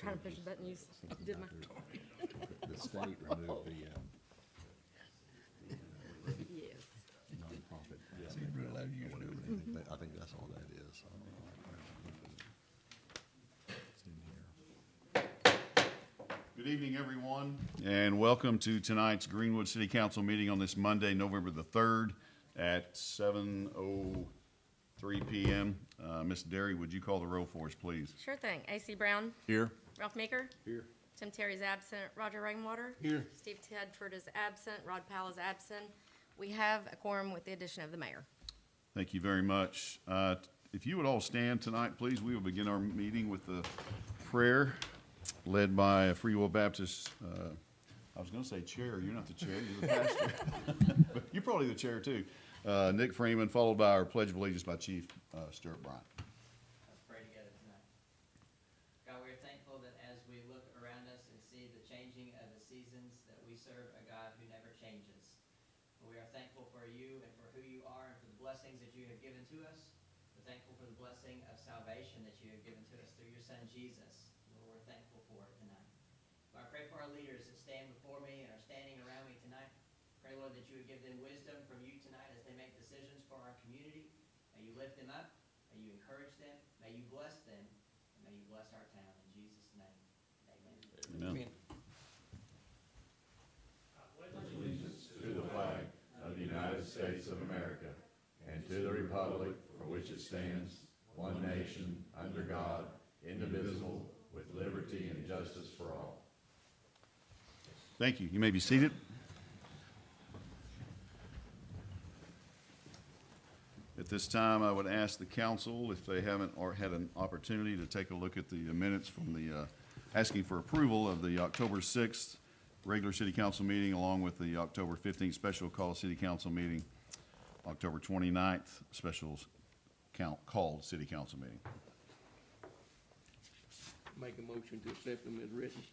trying to push the button, you did my, The state removed the yes. nonprofit. So you really allowed you to do it. I think that's all that is. It's in here. Good evening, everyone, and welcome to tonight's Greenwood City Council meeting on this Monday, November the 3rd at 7:03 p.m. Ms. Derry, would you call the roll for us, please? Sure thing. AC Brown, Here. Ralph Maker, Here. Tim Terry's absent, Roger Rainwater. Here. Steve Tedford is absent, Rod Powell is absent. We have a quorum with the addition of the mayor. Thank you very much. If you would all stand tonight, please, we will begin our meeting with the prayer led by Free Will Baptist. I was going to say chair. You're not the chair. You're the pastor. But you're probably the chair, too. Nick Freeman, followed by our Pledge of Allegiance by Chief Stuart Bryant. Let's pray together tonight. God, we are thankful that as we look around us and see the changing of the seasons, that we serve a God who never changes. We are thankful for you and for who you are and for the blessings that you have given to us. We're thankful for the blessing of salvation that you have given to us through your Son, Jesus. Lord, we're thankful for it tonight. Lord, I pray for our leaders that stand before me and are standing around me tonight. Pray, Lord, that you would give them wisdom from you tonight as they make decisions for our community. May you lift them up. May you encourage them. May you bless them. And may you bless our town. In Jesus' name, amen. Amen. To the flag of the United States of America and to the republic for which it stands, one nation, under God, indivisible, with liberty and justice for all. Thank you. You may be seated. At this time, I would ask the council if they haven't or had an opportunity to take a look at the minutes from the, asking for approval of the October 6th regular city council meeting along with the October 15th special call city council meeting, October 29th special called city council meeting. Make a motion to accept them as written.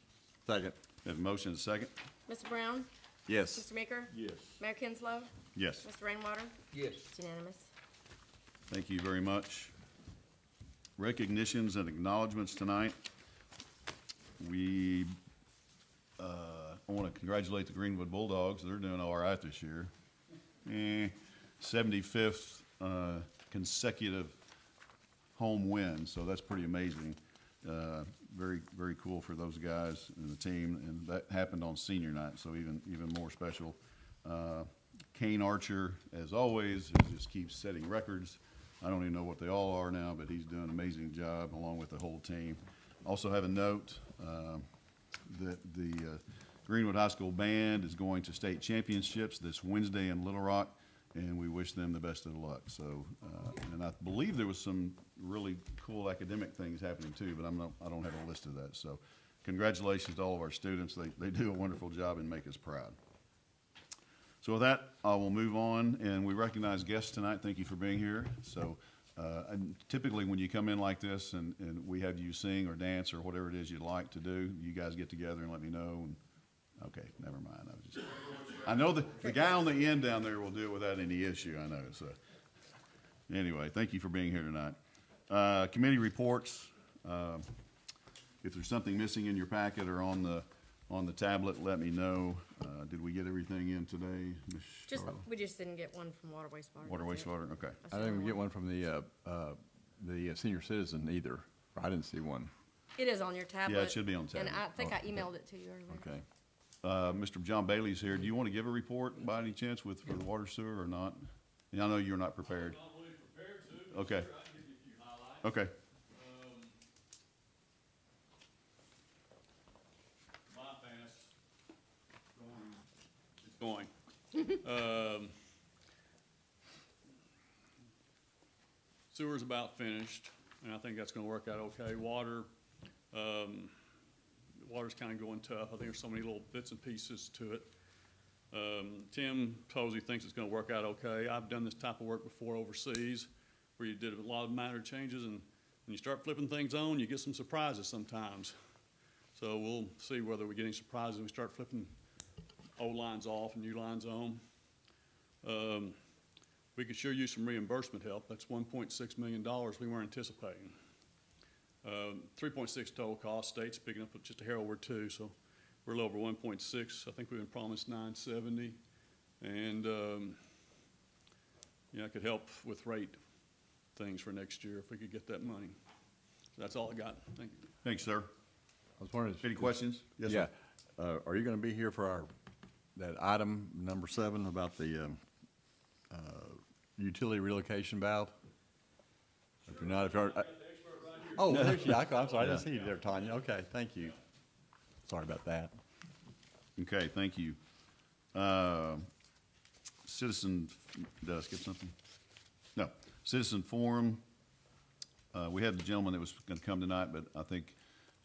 Second. We have a motion and a second? Mr. Brown? Yes. Mr. Maker? Yes. Mayor Kinslow? Yes. Mr. Rainwater? Yes. It's unanimous. Thank you very much. Recognitions and acknowledgements tonight. We I want to congratulate the Greenwood Bulldogs. They're doing all right this year. 75th consecutive home win, so that's pretty amazing. Very, very cool for those guys and the team, and that happened on senior night, so even more special. Kane Archer, as always, he just keeps setting records. I don't even know what they all are now, but he's doing an amazing job along with the whole team. Also have a note that the Greenwood High School Band is going to state championships this Wednesday in Little Rock, and we wish them the best of luck. So, and I believe there was some really cool academic things happening too, but I don't have a list of that. So congratulations to all of our students. They do a wonderful job and make us proud. So with that, I will move on, and we recognize guests tonight. Thank you for being here. So and typically when you come in like this and we have you sing or dance or whatever it is you'd like to do, you guys get together and let me know. And okay, never mind. I know the guy on the end down there will do it without any issue, I know. So anyway, thank you for being here tonight. Committee reports. If there's something missing in your packet or on the tablet, let me know. Did we get everything in today, Ms. Charlotte? We just didn't get one from water wastewater. Water, That's it. wastewater, okay. That's I the didn't only get one from the senior citizen either. I didn't see one. It is on your tablet. Yeah, it should be on And tablet. I think Oh, I emailed it to you earlier. Okay. Mr. John Bailey's here. Do you want to give a report by any chance for the water sewer or not? And I know you're not prepared. Not really prepared to, but Okay. sure, I can give you a few highlights. Okay. Bypass, going. Sewer's about finished, and I think that's gonna work out okay. Water's kinda going tough. I think there's so many little bits and pieces to it. Tim Posey thinks it's gonna work out okay. I've done this type of work before overseas, where you did a lot of minor changes, and when you start flipping things on, you get some surprises sometimes. So we'll see whether we get any surprises when we start flipping old lines off and new lines on. We could sure use some reimbursement help. That's $1.6 million we weren't anticipating. 3.6 total cost, state's picking up just a hair over 2, so we're a little over 1.6. I think we've been promised 970. And, yeah, it could help with rate things for next year if we could get that money. That's all I got. Thank you. Thanks, sir. I was wondering. Any questions? Yes, Yeah. sir. Are you gonna be here for that item number 7 about the, utility relocation valve? If you're not, if you're. Oh, there's you. I'm sorry, I didn't see you there, Tanya. Okay, thank you. Sorry about that. Okay, thank you. Citizen, did I skip something? No. Citizen forum. We had the gentleman that was gonna come tonight, but I think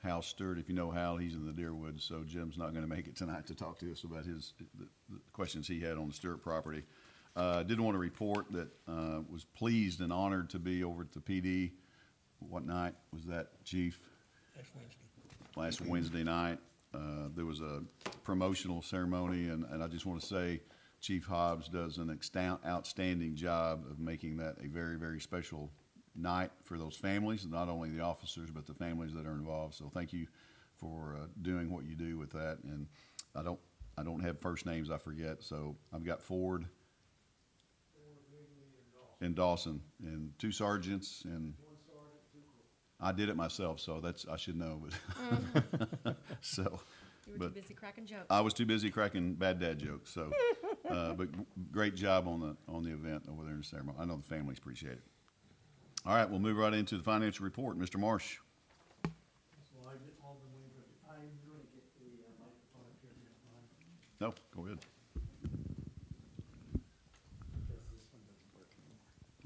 Hal Stewart, if you know Hal, he's in the Deerwood, so Jim's not gonna make it tonight to talk to us about the questions he had on the Stewart property. Did want to report that, was pleased and honored to be over at the PD. What night was that, Chief? Last Wednesday night. There was a promotional ceremony, and I just want to say Chief Hobbs does an outstanding job of making that a very, very special night for those families, not only the officers, but the families that are involved. So thank you for doing what you do with that. And I don't have first names, I forget. So I've got Ford and Dawson, and 2 sergeants, and I did it myself, so I should know, but so. You were But too busy cracking jokes. I was too busy cracking bad dad jokes, so, but great job on the event over there in the ceremony. I know the families appreciate it. All right, we'll move right into the financial report. Mr. Marsh. So I'm going to get the microphone up here if you don't mind, No, go ahead. because this one doesn't work anymore.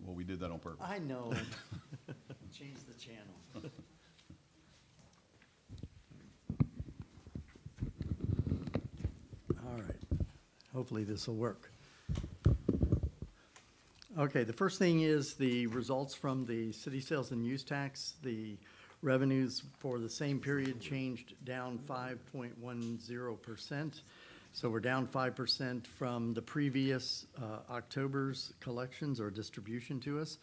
Well, we did that on purpose. I know. Change the channel. All right. Hopefully this will work. Okay, the first thing is the results from the city sales and use tax. The revenues for the same period changed down 5.10%. So we're down 5% from the previous October's collections or distribution to us.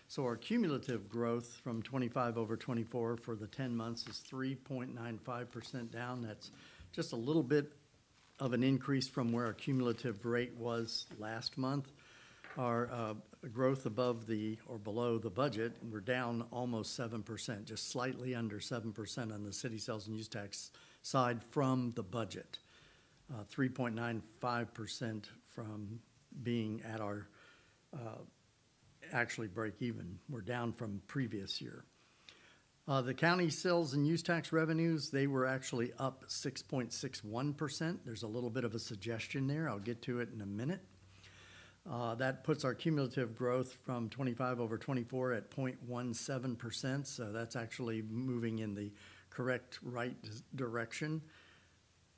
So our cumulative growth from 25 over 24 for the 10 months is 3.95% down. That's just a little bit of an increase from where our cumulative rate was last month. Our growth above or below the budget, we're down almost 7%, just slightly under 7% on the city sales and use tax side from the budget. 3.95% from being at our actually break even. We're down from previous year. The county sales and use tax revenues, they were actually up 6.61%. There's a little bit of a suggestion there. I'll get to it in a minute. That puts our cumulative growth from 25 over 24 at 0.17%. So that's actually moving in the correct right direction.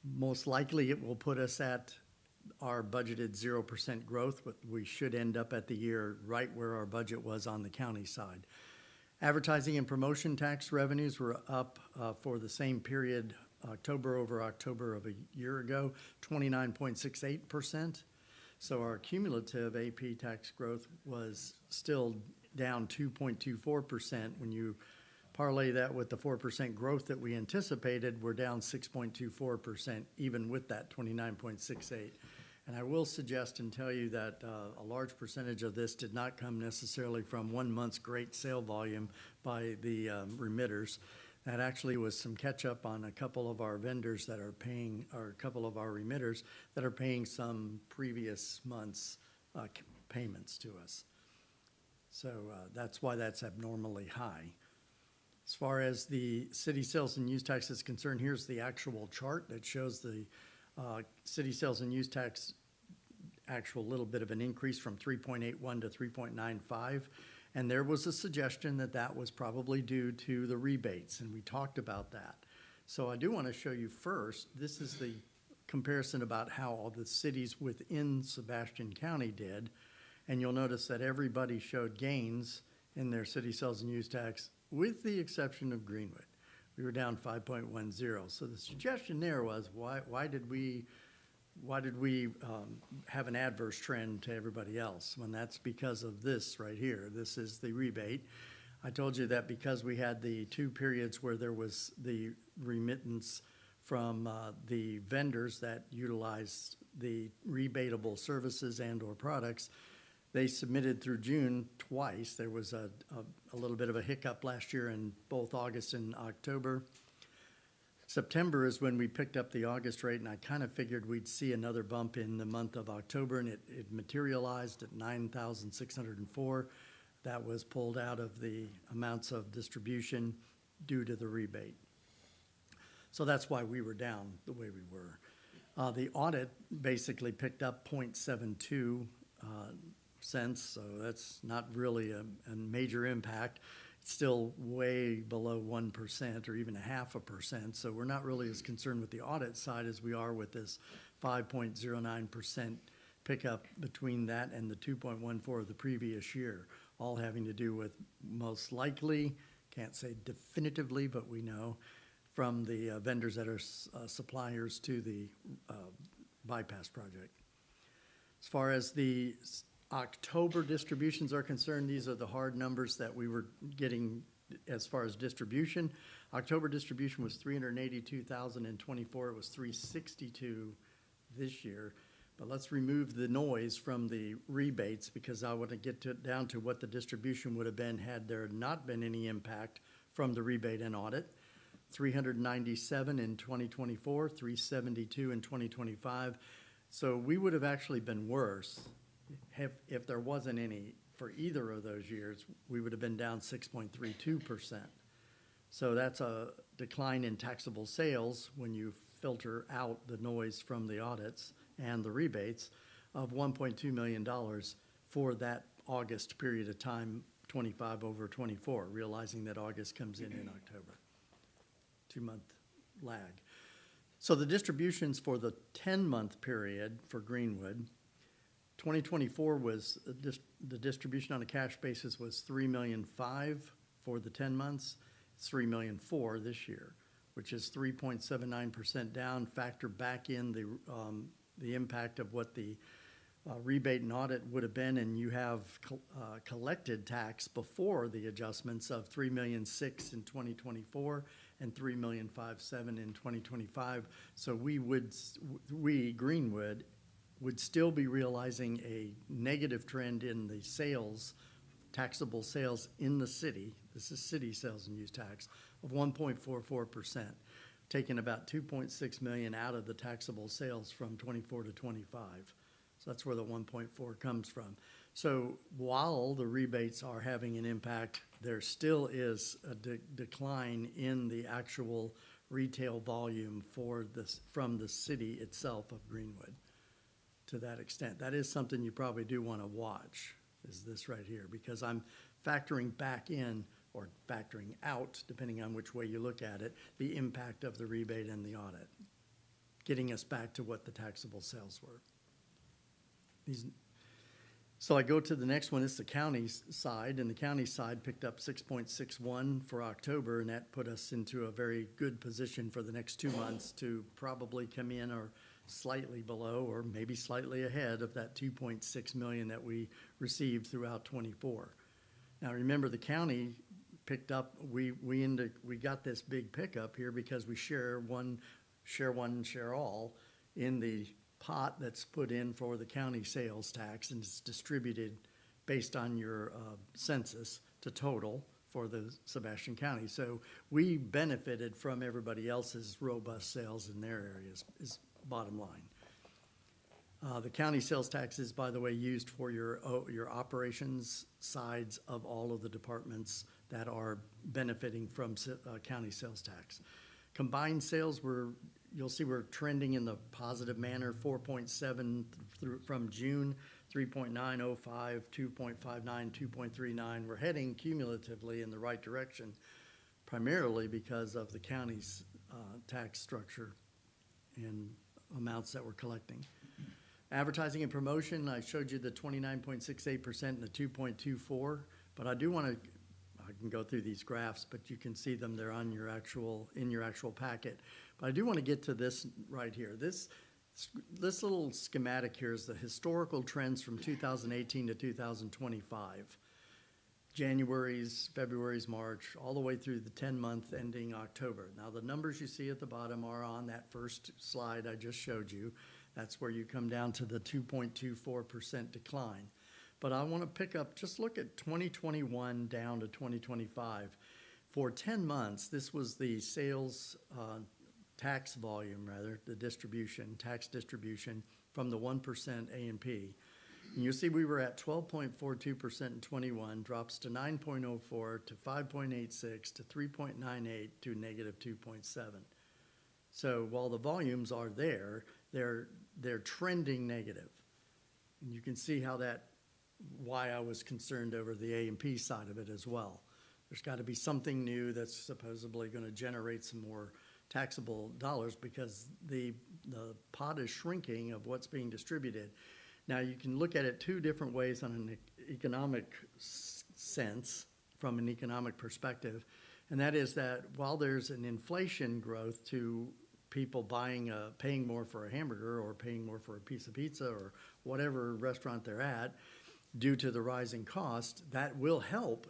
Most likely it will put us at our budgeted 0% growth, but we should end up at the year right where our budget was on the county side. Advertising and promotion tax revenues were up for the same period, October over October of a year ago, 29.68%. So our cumulative AP tax growth was still down 2.24%. When you parlay that with the 4% growth that we anticipated, we're down 6.24%, even with that 29.68. And I will suggest and tell you that a large percentage of this did not come necessarily from 1 month's great sale volume by the remitters. That actually was some catch up on a couple of our vendors that are paying, or a couple of our remitters that are paying some previous month's payments to us. So that's why that's abnormally high. As far as the city sales and use tax is concerned, here's the actual chart that shows the city sales and use tax actual little bit of an increase from 3.81 to 3.95. And there was a suggestion that that was probably due to the rebates, and we talked about that. So I do want to show you first, this is the comparison about how all the cities within Sebastian County did. And you'll notice that everybody showed gains in their city sales and use tax, with the exception of Greenwood. We were down 5.10. So the suggestion there was, why did we have an adverse trend to everybody else? When that's because of this right here. This is the rebate. I told you that because we had the 2 periods where there was the remittance from the vendors that utilized the rebatable services and/or products, they submitted through June twice. There was a little bit of a hiccup last year in both August and October. September is when we picked up the August rate, and I kind of figured we'd see another bump in the month of October, and it materialized at 9,604. That was pulled out of the amounts of distribution due to the rebate. So that's why we were down the way we were. The audit basically picked up 0.72 cents, so that's not really a major impact. It's still way below 1% or even 0.5%, so we're not really as concerned with the audit side as we are with this 5.09% pickup between that and the 2.14 of the previous year, all having to do with most likely, can't say definitively, but we know, from the vendors that are suppliers to the bypass project. As far as the October distributions are concerned, these are the hard numbers that we were getting as far as distribution. October distribution was 382,024. It was 362 this year. But let's remove the noise from the rebates because I want to get down to what the distribution would have been had there not been any impact from the rebate and audit. 397 in 2024, 372 in 2025. So we would have actually been worse if there wasn't any for either of those years. We would have been down 6.32%. So that's a decline in taxable sales when you filter out the noise from the audits and the rebates of $1.2 million for that August period of time, 25 over 24, realizing that August comes in October. 2-month lag. So the distributions for the 10-month period for Greenwood, 2024 was, the distribution on a cash basis was $3,000,005 for the 10 months. It's $3,000,004 this year, which is 3.79% down. Factor back in the impact of what the rebate and audit would have been, and you have collected tax before the adjustments of $3,000,006 in 2024 and $3,000,057 in 2025. So we Greenwood would still be realizing a negative trend in the sales, taxable sales in the city. This is city sales and use tax of 1.44%, taking about 2.6 million out of the taxable sales from 24 to 25. So that's where the 1.4 comes from. So while the rebates are having an impact, there still is a decline in the actual retail volume for this from the city itself of Greenwood to that extent. That is something you probably do want to watch, is this right here, because I'm factoring back in or factoring out, depending on which way you look at it, the impact of the rebate and the audit, getting us back to what the taxable sales were. So I go to the next one. It's the county side, and the county side picked up 6.61 for October, and that put us into a very good position for the next 2 months to probably come in or slightly below or maybe slightly ahead of that 2.6 million that we received throughout 24. Now remember, the county picked up, we got this big pickup here because we share one, share all in the pot that's put in for the county sales tax, and it's distributed based on your census to total for the Sebastian County. So we benefited from everybody else's robust sales in their areas, is bottom line. The county sales tax is, by the way, used for your operations sides of all of the departments that are benefiting from county sales tax. Combined sales you'll see we're trending in the positive manner, 4.7 from June, 3.905, 2.59, 2.39. We're heading cumulatively in the right direction, primarily because of the county's tax structure and amounts that we're collecting. Advertising and promotion, I showed you the 29.68% and the 2.24, but I do want to, I can go through these graphs, but you can see them, they're on your in your actual packet. But I do want to get to this right here. This little schematic here is the historical trends from 2018 to 2025. January's, February's, March, all the way through the 10-month ending October. Now, the numbers you see at the bottom are on that first slide I just showed you. That's where you come down to the 2.24% decline. But I want to pick up, just look at 2021 down to 2025. For 10 months, this was the sales tax volume, rather, the distribution, tax distribution from the 1% A&P. And you'll see we were at 12.42% in 21, drops to 9.04, to 5.86, to 3.98, to negative 2.7. So while the volumes are there, they're trending negative. And you can see how why I was concerned over the A&P side of it as well. There's got to be something new that's supposedly going to generate some more taxable dollars because the pot is shrinking of what's being distributed. Now, you can look at it two different ways on an economic sense, from an economic perspective, and that is that while there's an inflation growth to people paying more for a hamburger or paying more for a piece of pizza or whatever restaurant they're at, due to the rising cost, that will help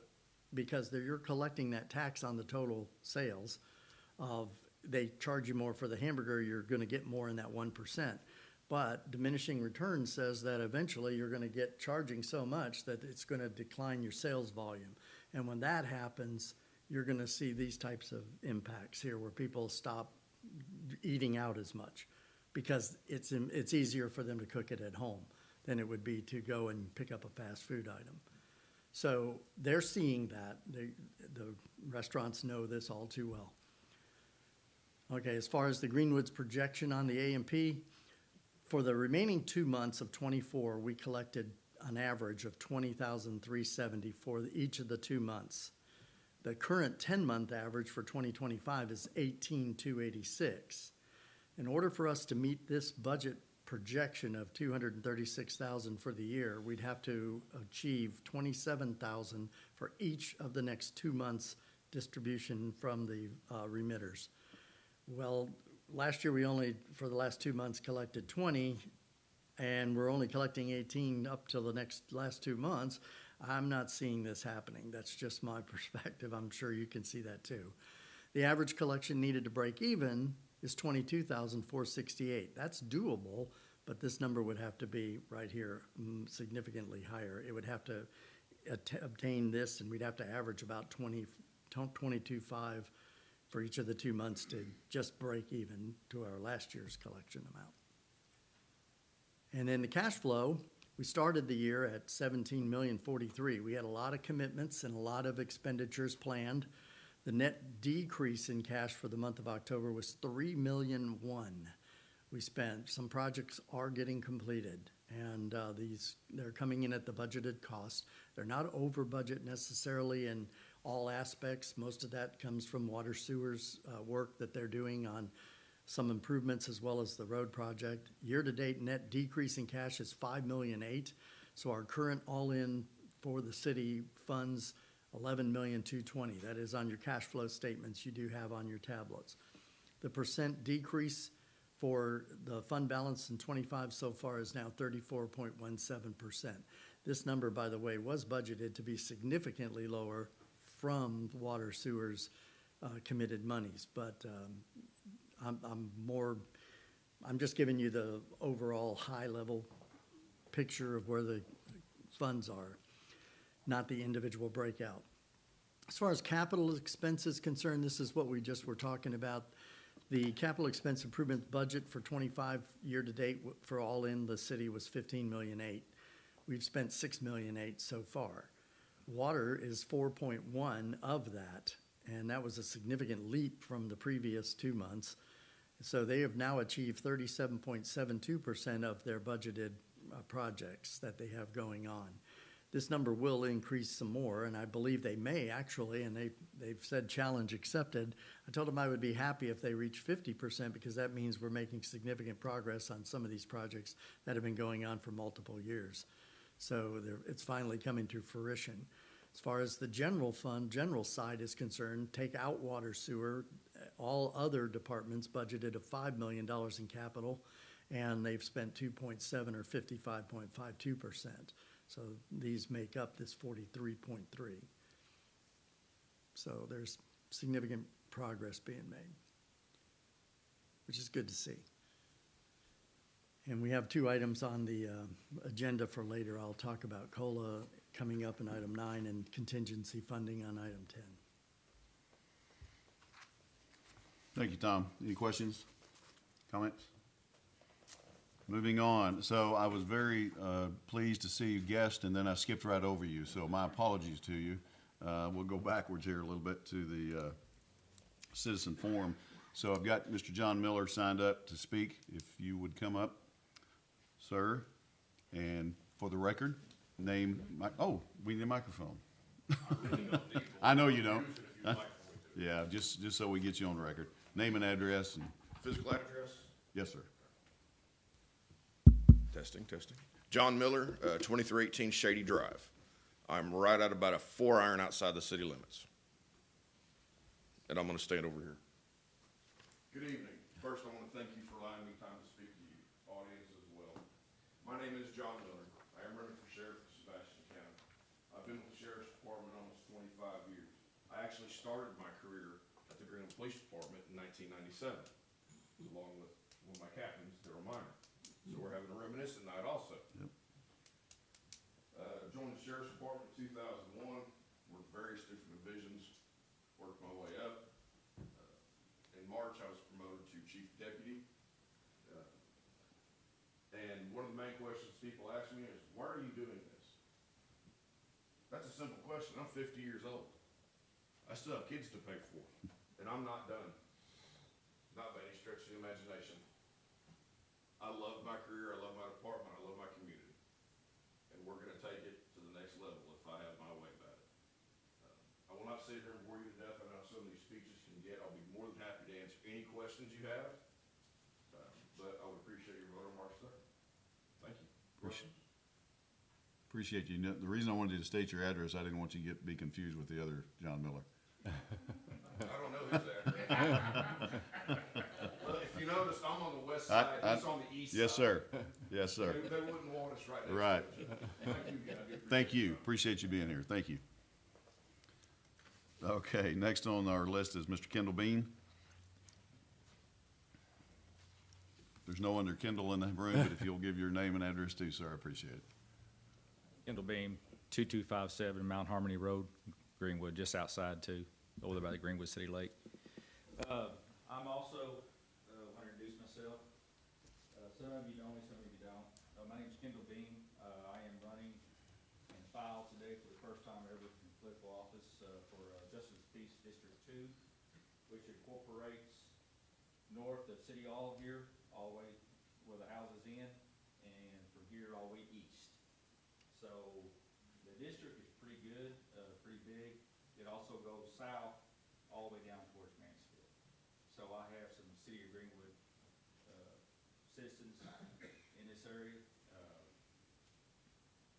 because you're collecting that tax on the total sales. They charge you more for the hamburger, you're going to get more in that 1%. But diminishing returns says that eventually you're going to get charging so much that it's going to decline your sales volume. And when that happens, you're going to see these types of impacts here where people stop eating out as much because it's easier for them to cook it at home than it would be to go and pick up a fast food item. So they're seeing that. The restaurants know this all too well. Okay, as far as the Greenwood's projection on the A&P, for the remaining 2 months of 24, we collected an average of $20,370 for each of the 2 months. The current 10-month average for 2025 is $18,286. In order for us to meet this budget projection of $236,000 for the year, we'd have to achieve $27,000 for each of the next 2 months distribution from the remitters. Well, last year we only, for the last 2 months, collected 20, and we're only collecting 18 up till the last 2 months. I'm not seeing this happening. That's just my perspective. I'm sure you can see that too. The average collection needed to break even is $22,468. That's doable, but this number would have to be right here significantly higher. It would have to obtain this, and we'd have to average about 22.5 for each of the 2 months to just break even to our last year's collection amount. And then the cash flow, we started the year at $17,043,000. We had a lot of commitments and a lot of expenditures planned. The net decrease in cash for the month of October was $3,000,001. We spent, some projects are getting completed, and they're coming in at the budgeted cost. They're not over budget necessarily in all aspects. Most of that comes from water sewers work that they're doing on some improvements as well as the road project. Year-to-date net decrease in cash is $5,000,008. So our current all-in for the city funds $11,220,000. That is on your cash flow statements you do have on your tablets. The percent decrease for the fund balance in 25 so far is now 34.17%. This number, by the way, was budgeted to be significantly lower from water sewers committed monies, but I'm just giving you the overall high-level picture of where the funds are, not the individual breakout. As far as capital expense is concerned, this is what we just were talking about. The capital expense improvement budget for 25 year-to-date for all in the city was $15,000,008. We've spent $6,000,008 so far. Water is 4.1 of that, and that was a significant leap from the previous 2 months. So they have now achieved 37.72% of their budgeted projects that they have going on. This number will increase some more, and I believe they may actually, and they've said challenge accepted. I told them I would be happy if they reach 50% because that means we're making significant progress on some of these projects that have been going on for multiple years. So it's finally coming to fruition. As far as the general fund, general side is concerned, take out water sewer, all other departments budgeted of $5,000,000 in capital, and they've spent 2.7 or 55.52%. So these make up this 43.3. So there's significant progress being made, which is good to see. And we have 2 items on the agenda for later. I'll talk about COLA coming up in item 9 and contingency funding on item 10. Thank you, Tom. Any questions, comments? Moving on. So I was very pleased to see you guest, and then I skipped right over you. So my apologies to you. We'll go backwards here a little bit to the citizen forum. So I've got Mr. John Miller signed up to speak. If you would come up, sir, and for the record, name. We need a microphone. I know you don't. Yeah, just so we get you on the record. Name and address. And Physical address? yes, sir. Testing. John Miller, 2318 Shady Drive. I'm right at about a 4-iron outside the city limits. And I'm gonna stand over here. Good evening. First, I wanna thank you for allowing me time to speak to you, audience as well. My name is John Miller. I am running for sheriff of Sebastian County. I've been with the sheriff's department almost 25 years. I actually started my career at the Greenwood Police Department in 1997, along with one of my captains, Daryl Minor. So we're having a reminiscent night also. Yep. Joined the sheriff's department in 2001, worked various different divisions, worked my way up. In March, I was promoted to chief deputy. And one of the main questions people ask me is, why are you doing this? That's a simple question. I'm 50 years old. I still have kids to pay for, and I'm not done. Not by any stretch of the imagination. I love my career, I love my department, I love my community. And we're gonna take it to the next level if I have my way about it. I will not sit here and bore you to death. I know some of these speeches can get. I'll be more than happy to answer any questions you have. But I would appreciate your vote on March 3rd. Thank you. Appreciate you. The reason I wanted you to state your address, I didn't want you to be confused with the other John Miller. I don't know his address. Well, if you noticed, I'm on the west side, he's on the east side. Yes, sir. Yes, sir. They wouldn't want us right next to Right. each other. Thank you, guys. Thank you. Appreciate you being here. Thank you. Okay, next on our list is Mr. Kendall Bean. There's no under Kendall in the room, but if you'll give your name and address too, sir, I appreciate it. Kendall Beam, 2257 Mount Harmony Road, Greenwood, just outside too, over there by the Greenwood City Lake. I'm also, want to introduce myself. Some of you know me, some of you don't. My name's Kendall Beam. I am running and filed today for the first time ever in political office for Justice of Peace District 2, which incorporates north of City Hall here, all the way where the house is in, and from here all the way east. So the district is pretty good, pretty big. It also goes south all the way down towards Mansfield. So I have some City of Greenwood citizens in this area.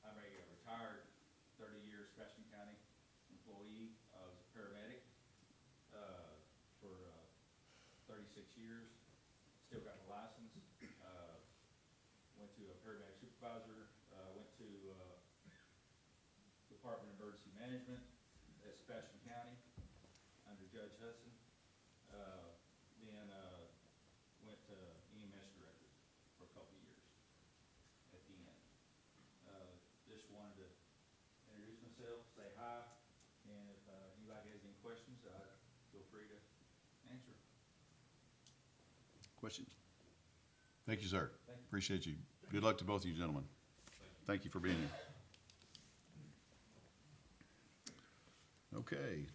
I'm a retired 30-year Sebastian County employee. I was a paramedic for 36 years. Still got my license. Went to a paramedic supervisor. Went to Department of Emergency Management at Sebastian County under Judge Hudson. Then went to EMS director for a couple of years at the end. Just wanted to introduce myself, say hi, and if anybody has any questions, feel free to answer. Questions? Thank you, sir. Thank you. Appreciate you. Good luck to both of you gentlemen. Thank you for being here. Okay,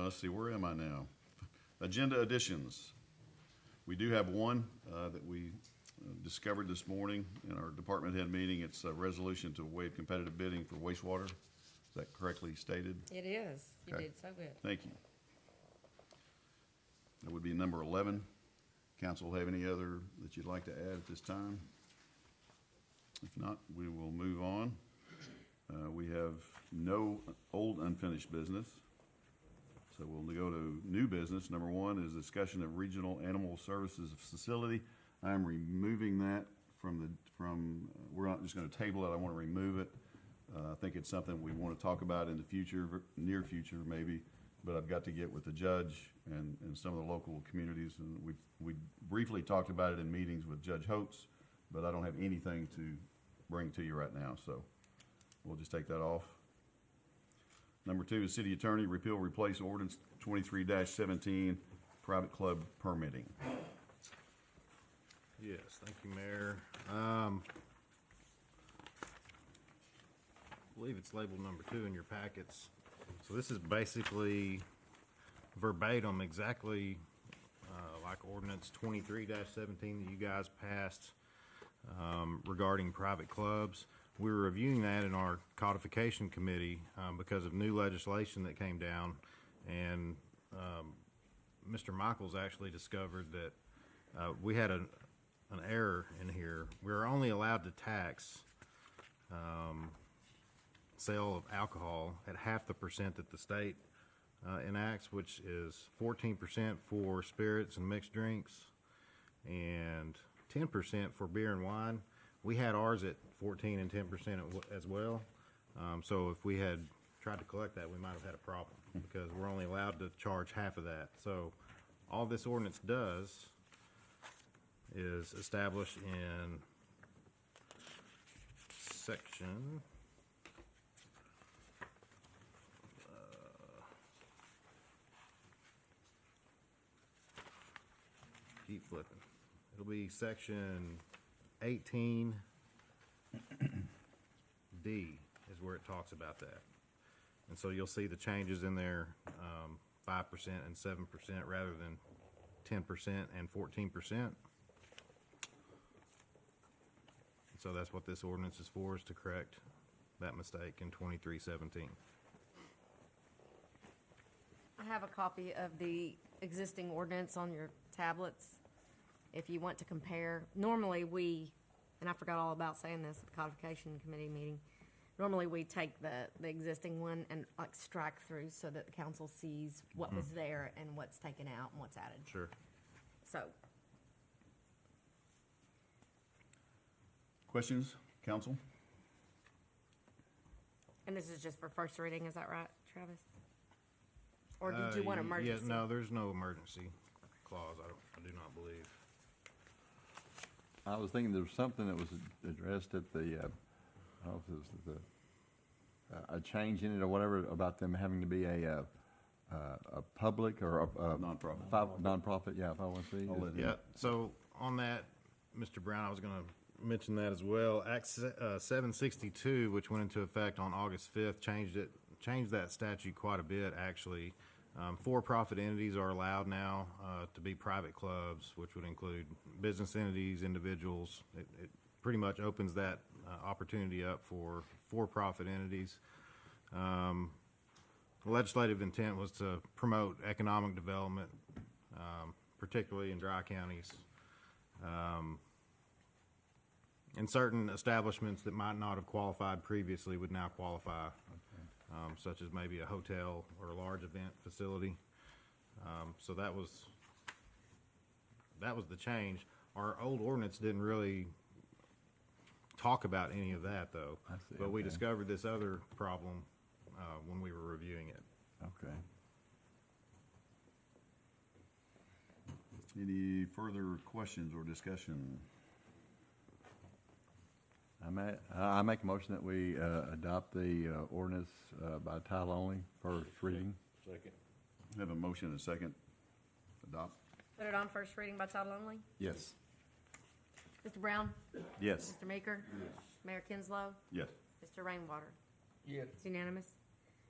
let's see, where am I now? Agenda additions. We do have one that we discovered this morning in our department head meeting. It's a resolution to waive competitive bidding for wastewater. Is that correctly stated? It is. You Okay. did so good. Thank you. That would be number 11. Council have any other that you'd like to add at this time? If not, we will move on. We have no old unfinished business. So we'll go to new business. Number 1 is discussion of regional animal services facility. I'm removing that we're not just gonna table it, I wanna remove it. I think it's something we wanna talk about in the future, near future maybe, but I've got to get with the judge and some of the local communities, and we briefly talked about it in meetings with Judge Holtz, but I don't have anything to bring to you right now, so we'll just take that off. Number 2 is city attorney, repeal, replace ordinance 23-17, private club permitting. Yes, thank you, Mayor. I believe it's labeled number 2 in your packets. So this is basically verbatim, exactly like ordinance 23-17 that you guys passed regarding private clubs. We were reviewing that in our codification committee because of new legislation that came down, and Mr. Michaels actually discovered that we had an error in here. We're only allowed to tax sale of alcohol at half the percent that the state enacts, which is 14% for spirits and mixed drinks and 10% for beer and wine. We had ours at 14 and 10% as well. So if we had tried to collect that, we might have had a problem because we're only allowed to charge half of that. So all this ordinance does is establish in section keep flipping. It'll be section 18D is where it talks about that. And so you'll see the changes in there, 5% and 7% rather than 10% and 14%. So that's what this ordinance is for, is to correct that mistake in 23-17. I have a copy of the existing ordinance on your tablets. If you want to compare, normally and I forgot all about saying this at the codification committee meeting, normally we take the existing one and like strike through so that the council sees what was there and what's taken out and what's added. Sure. So, Questions, council? and this is just for first reading, is that right, Travis? Or did you want emergency? Yeah, no, there's no emergency clause, I do not believe. I was thinking there was something that was addressed at the, I don't know if it was a change in it or whatever about them having to be a public or a Nonprofit. nonprofit, yeah, 501c. I'll let him. Yeah, so on that, Mr. Brown, I was gonna mention that as well. Act 762, which went into effect on August 5th, changed that statute quite a bit, actually. For-profit entities are allowed now to be private clubs, which would include business entities, individuals. It pretty much opens that opportunity up for for-profit entities. The legislative intent was to promote economic development, particularly in dry counties. And certain establishments that might not have qualified previously would now qualify, such as maybe a hotel or a large event facility. So that was the change. Our old ordinance didn't really talk about any of that, though. I see, But we okay. discovered this other problem when we were reviewing it. Okay. Any further questions or discussion? I make a motion that we adopt the ordinance by title only, first reading. Second. Have a motion and a second. Adopt. Put it on first reading by title only. Yes. Mr. Brown? Yes. Mr. Meeker? Mayor Kinslow? Yes. Mr. Rainwater? Yes. It's unanimous.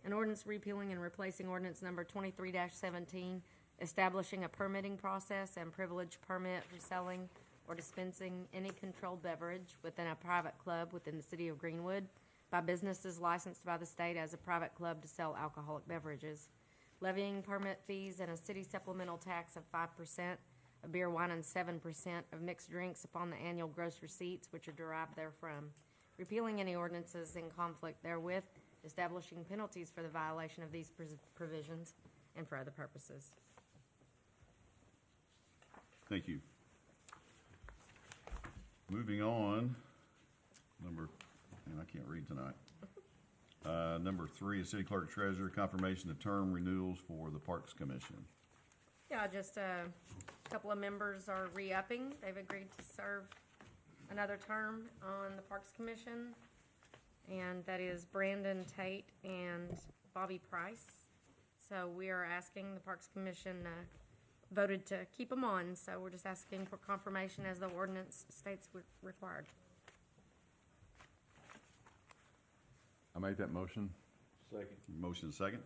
An ordinance repealing and replacing ordinance number 23-17, establishing a permitting process and privilege permit for selling or dispensing any controlled beverage within a private club within the city of Greenwood by businesses licensed by the state as a private club to sell alcoholic beverages, levying permit fees and a city supplemental tax of 5% of beer, wine, and 7% of mixed drinks upon the annual gross receipts which are derived therefrom, repealing any ordinances in conflict therewith, establishing penalties for the violation of these provisions, and for other purposes. Thank you. Moving on, and I can't read tonight. Number 3 is City Clerk Treasurer, confirmation of term renewals for the Parks Commission. Yeah, just a couple of members are re-upping. They've agreed to serve another term on the Parks Commission. And that is Brandon Tate and Bobby Price. So we are asking, the Parks Commission voted to keep them on, so we're just asking for confirmation as the ordinance states required. I make that motion? Second. Motion is second?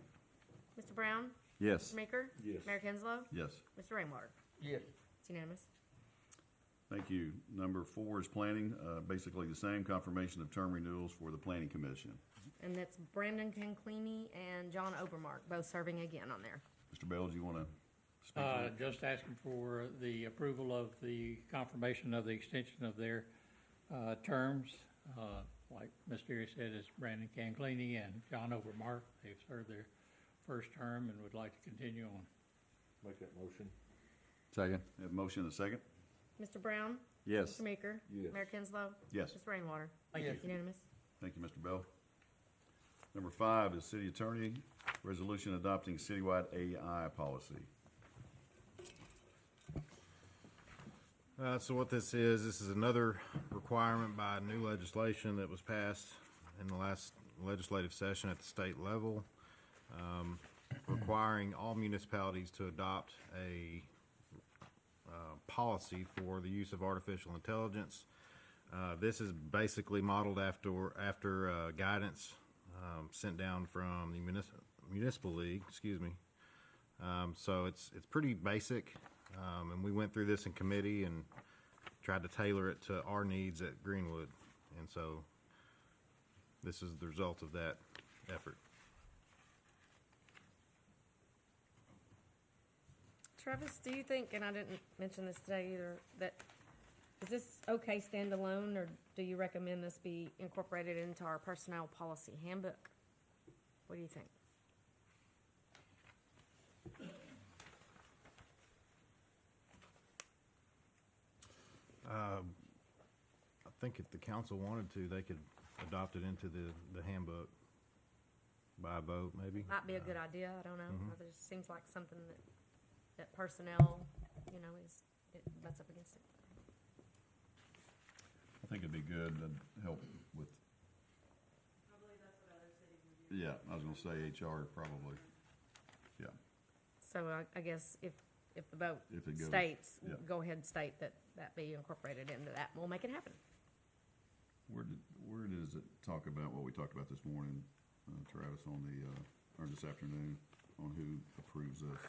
Mr. Brown? Yes. Mr. Meeker? Yes. Mayor Kinslow? Yes. Mr. Rainwater? Yes. It's unanimous. Thank you. Number 4 is planning, basically the same, confirmation of term renewals for the Planning Commission. And that's Brandon Canclini and John Obermark, both serving again on there. Mr. Bell, do you want to speak to that? Just asking for the approval of the confirmation of the extension of their terms. Like Mr. Erie said, it's Brandon Canclini and John Overmark. They've served their first term and would like to continue on. Make that motion. Second? Have a motion and a second? Mr. Brown? Yes. Mr. Meeker? Yes. Mayor Kinslow? Yes. Mr. Rainwater? Thank you. It's unanimous. Thank you, Mr. Bell. Number 5 is City Attorney, resolution adopting citywide AI policy. So what this is another requirement by new legislation that was passed in the last legislative session at the state level, requiring all municipalities to adopt a policy for the use of artificial intelligence. This is basically modeled after guidance sent down from the municipal league, excuse me. So it's pretty basic, and we went through this in committee and tried to tailor it to our needs at Greenwood. And so this is the result of that effort. Travis, do you think, and I didn't mention this today either, that is this okay standalone, or do you recommend this be incorporated into our personnel policy handbook? What do you think? I think if the council wanted to, they could adopt it into the handbook by a vote, maybe. Might be a good idea, I don't know. It just seems like something that personnel, it butts up against it. I think it'd be good to help with. I believe that's what other cities would do. Yeah, I was gonna say HR probably. Yeah. So I guess if the vote If it goes, states, yeah. go ahead and state that be incorporated into that, we'll make it happen. Where does it talk about what we talked about this morning, Travis, on or this afternoon, on who approves this?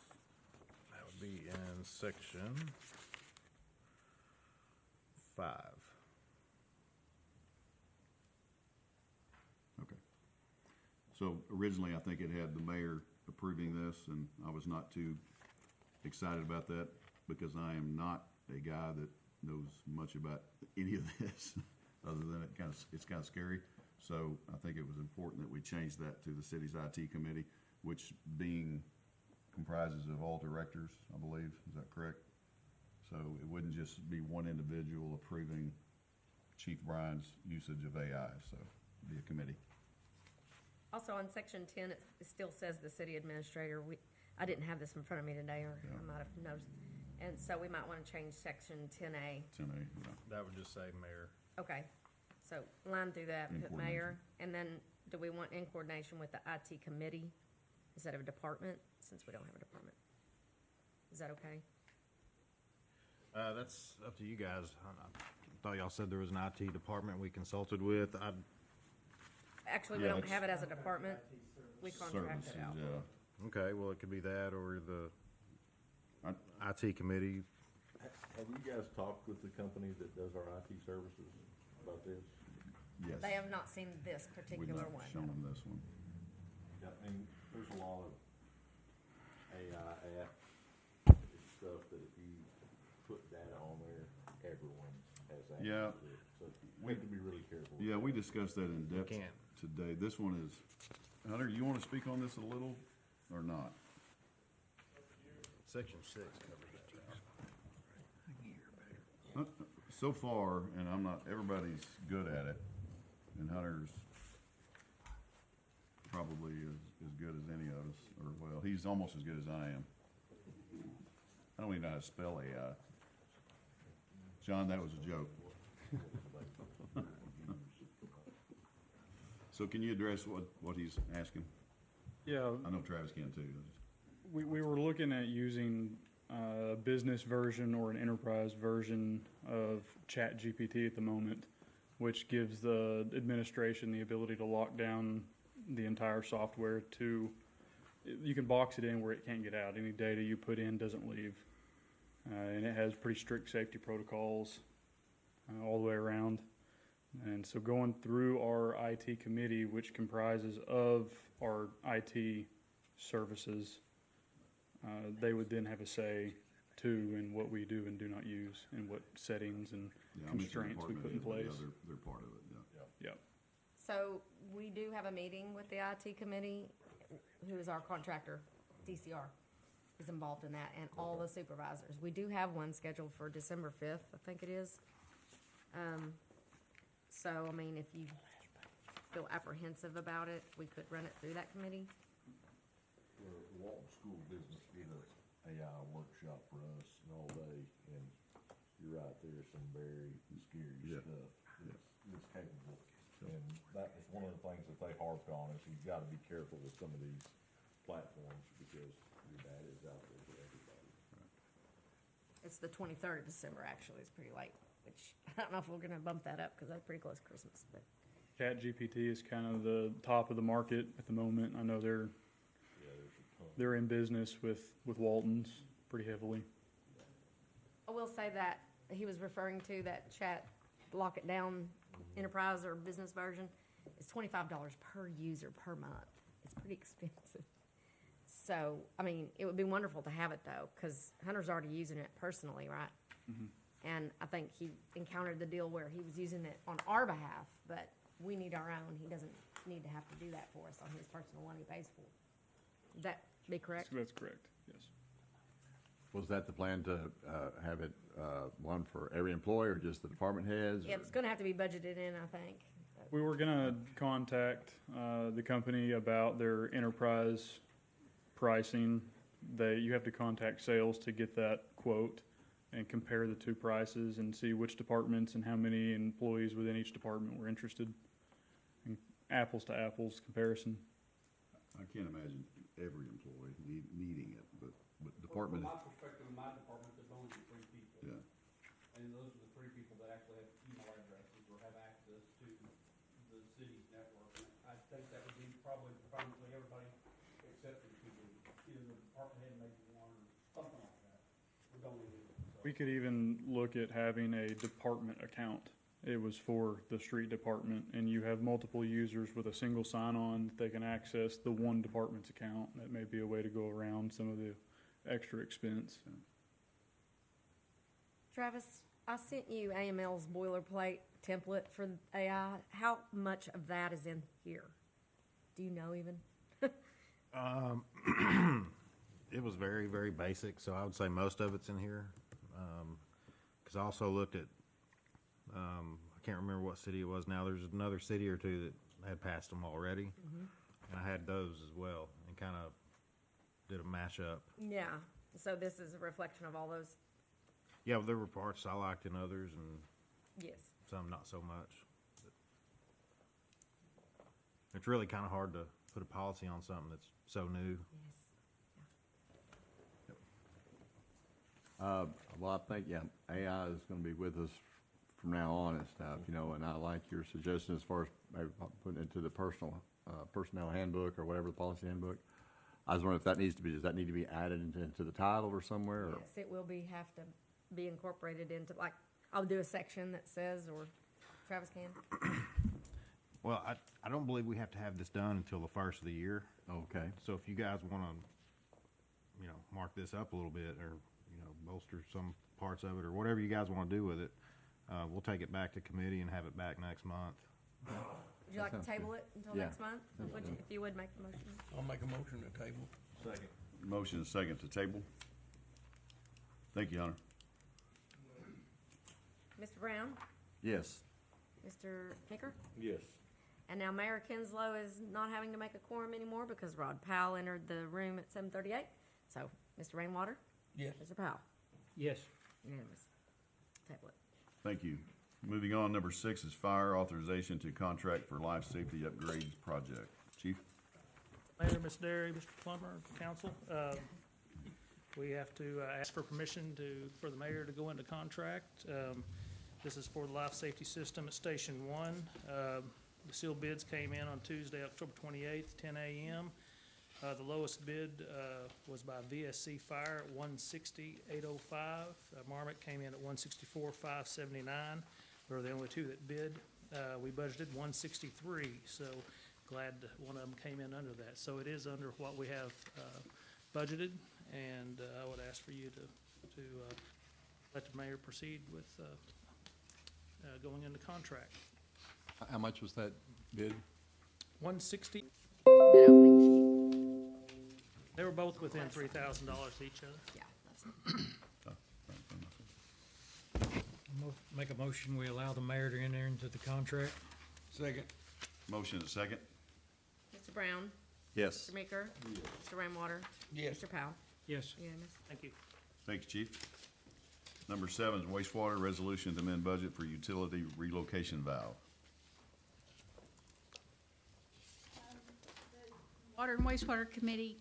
That would be in section 5. Okay. So originally, I think it had the mayor approving this, and I was not too excited about that because I am not a guy that knows much about any of this, other than it's kind of scary. So I think it was important that we change that to the city's IT committee, which comprises of all directors, I believe. Is that correct? So it wouldn't just be one individual approving Chief Brian's usage of AI, so it'd be a committee. Also, on section 10, it still says the city administrator. I didn't have this in front of me today, or Yeah. I might have noticed. And so we might want to change section 10A. 10A, yeah. That would just say mayor. Okay, so line through that, In put mayor, and then do we want in coordination with the IT committee instead of a department, since we don't have a department? Is that okay? That's up to you guys. I thought y'all said there was an IT department we consulted with. Actually, we Yeah, don't it's- have it as a department. We contract Services, it out. yeah. Okay, well, it could be that or the I- IT committee. Have you guys talked with the company that does our IT services about this? Yes. They have not seen this We've particular not one. shown them this one. Yeah, and there's a lot of AI app stuff that if you put data on there, everyone has access Yeah. to it. So we have to be really careful. Yeah, we discussed that in depth can't. today. This one is, Hunter, you want to speak on this a little or not? Section 6 covers that. So far, and everybody's good at it, and Hunter's probably as good as any of us, or well, he's almost as good as I am. I don't even know how to spell AI. John, that was a joke. So can you address what he's asking? Yeah, I know Travis can too. we were looking at using a business version or an enterprise version of ChatGPT at the moment, which gives the administration the ability to lock down the entire software to, you can box it in where it can't get out. Any data you put in doesn't leave. And it has pretty strict safety protocols all the way around. And so going through our IT committee, which comprises of our IT services, they would then have a say too in what we do and do not use, and what settings and Yeah, I'm sure constraints we department put in heads, but place. yeah, they're part of it, yeah. Yep. So we do have a meeting with the IT committee, who is our contractor, DCR, is involved in that, and all the supervisors. We do have one scheduled for December 5th, I think it is. So, I mean, if you feel apprehensive about it, we could run it through that committee. The Walton School Business did a AI workshop for us all day, and you're right, there's some very scary Yeah. stuff that's capable. And that was one of the things that they harped on, is you've gotta be careful with some of these platforms, because your data is out there for everybody. It's the 23rd of December, actually. It's pretty late, which I don't know if we're gonna bump that up, because that's pretty close to Christmas, but. ChatGPT is kind of the top of the market at the moment. I know Yeah, there's a ton. they're in business with Waltons pretty heavily. I will say that he was referring to that chat, lock it down, enterprise or business version, is $25 per user per month. It's pretty expensive. So, I mean, it would be wonderful to have it though, because Hunter's already using it personally, right? And I think he encountered the deal where he was using it on our behalf, but we need our own. He doesn't need to have to do that for us on his personal one he pays for. Would that be correct? That's correct, yes. Was that the plan to have it one for every employee or just the department heads? Yeah, it's gonna have to be budgeted in, I think. We were gonna contact the company about their enterprise pricing. You have to contact sales to get that quote and compare the two prices and see which departments and how many employees within each department were interested. And apples to apples comparison. I can't imagine every employee needing it, but department, From my perspective, in my department, there's only 3 people. yeah. And those are the 3 people that actually have email addresses or have access to the city's network. And I think that would be probably everybody except for either the department head, maybe one, or something like that. We don't need it. So. We could even look at having a department account. It was for the street department, and you have multiple users with a single sign-on. They can access the one department's account. That may be a way to go around some of the extra expense. Travis, I sent you AML's boilerplate template for AI. How much of that is in here? Do you know even? It was very, very basic, so I would say most of it's in here. Because I also looked at, I can't remember what city it was now. There's another city or two that had passed them already. And I had those as well, and kind of did a mashup. Yeah, so this is a reflection of all those, Yeah, there were parts I liked and others, and yes. some not so much. But it's really kind of hard to put a policy on something that's so new. Yes. Well, I think, yeah, AI is gonna be with us from now on and stuff, you know, and I like your suggestion as far as maybe putting it into the personnel handbook or whatever, the policy handbook. I was wondering if that does that need to be added into the title or somewhere, or? Yes, it will have to be incorporated into, like, I'll do a section that says, or Travis can. Well, I don't believe we have to have this done until the first of the year. Okay. So if you guys want to, mark this up a little bit, or, bolster some parts of it, or whatever you guys want to do with it, we'll take it back to committee and have it back next month. Would you like to sounds table good. it until Yeah. next month? If you would make the motion. I'll make a motion to table. Second. Motion is second to table. Thank you, Hunter. Mr. Brown? Yes. Mr. Nicker? Yes. And now Mayor Kinslow is not having to make a quorum anymore because Rod Powell entered the room at 7:38. So, Mr. Rainwater? Yes. Mr. Powell? Yes. Unanimous. Table it. Thank you. Moving on, number 6 is fire authorization to contract for life safety upgrades project. Chief? Mayor, Ms. Derry, Mr. Plummer, council, we have to ask for permission for the mayor to go into contract. This is for the life safety system at Station 1. The sealed bids came in on Tuesday, October 28th, 10 a.m. The lowest bid was by VSC Fire at $160,805. Marmot came in at $164,579. We were the only two that bid. We budgeted $163, so glad that one of them came in under that. So it is under what we have budgeted, and I would ask for you to let the mayor proceed with going into contract. How much was that bid? 160, Bid opening they were both within $3,000 each other. sheet. Yeah, that's Make a motion, we allow the mayor to enter into the contract. Second. Motion and second. Mr. Brown? Yes. Mr. Meeker? Mr. Rainwater? Yes. Mr. Powell? Yes. Unanimous. Thank you. Thanks, Chief. Number 7 is wastewater resolution to amend budget for utility relocation valve. Water and Wastewater Committee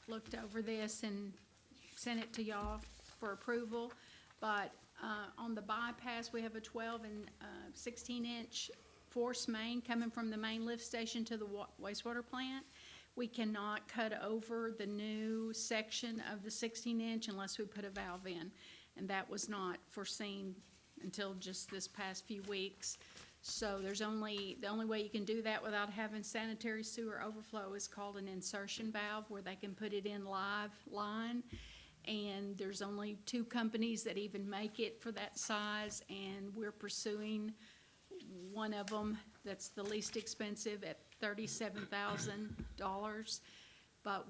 looked over this and sent it to y'all for approval. But on the bypass, we have a 12 and 16-inch force main coming from the main lift station to the wastewater plant. We cannot cut over the new section of the 16-inch unless we put a valve in. And that was not foreseen until just this past few weeks. So the only way you can do that without having sanitary sewer overflow is called an insertion valve, where they can put it in live line. And there's only 2 companies that even make it for that size, and we're pursuing one of them that's the least expensive at $37,000. But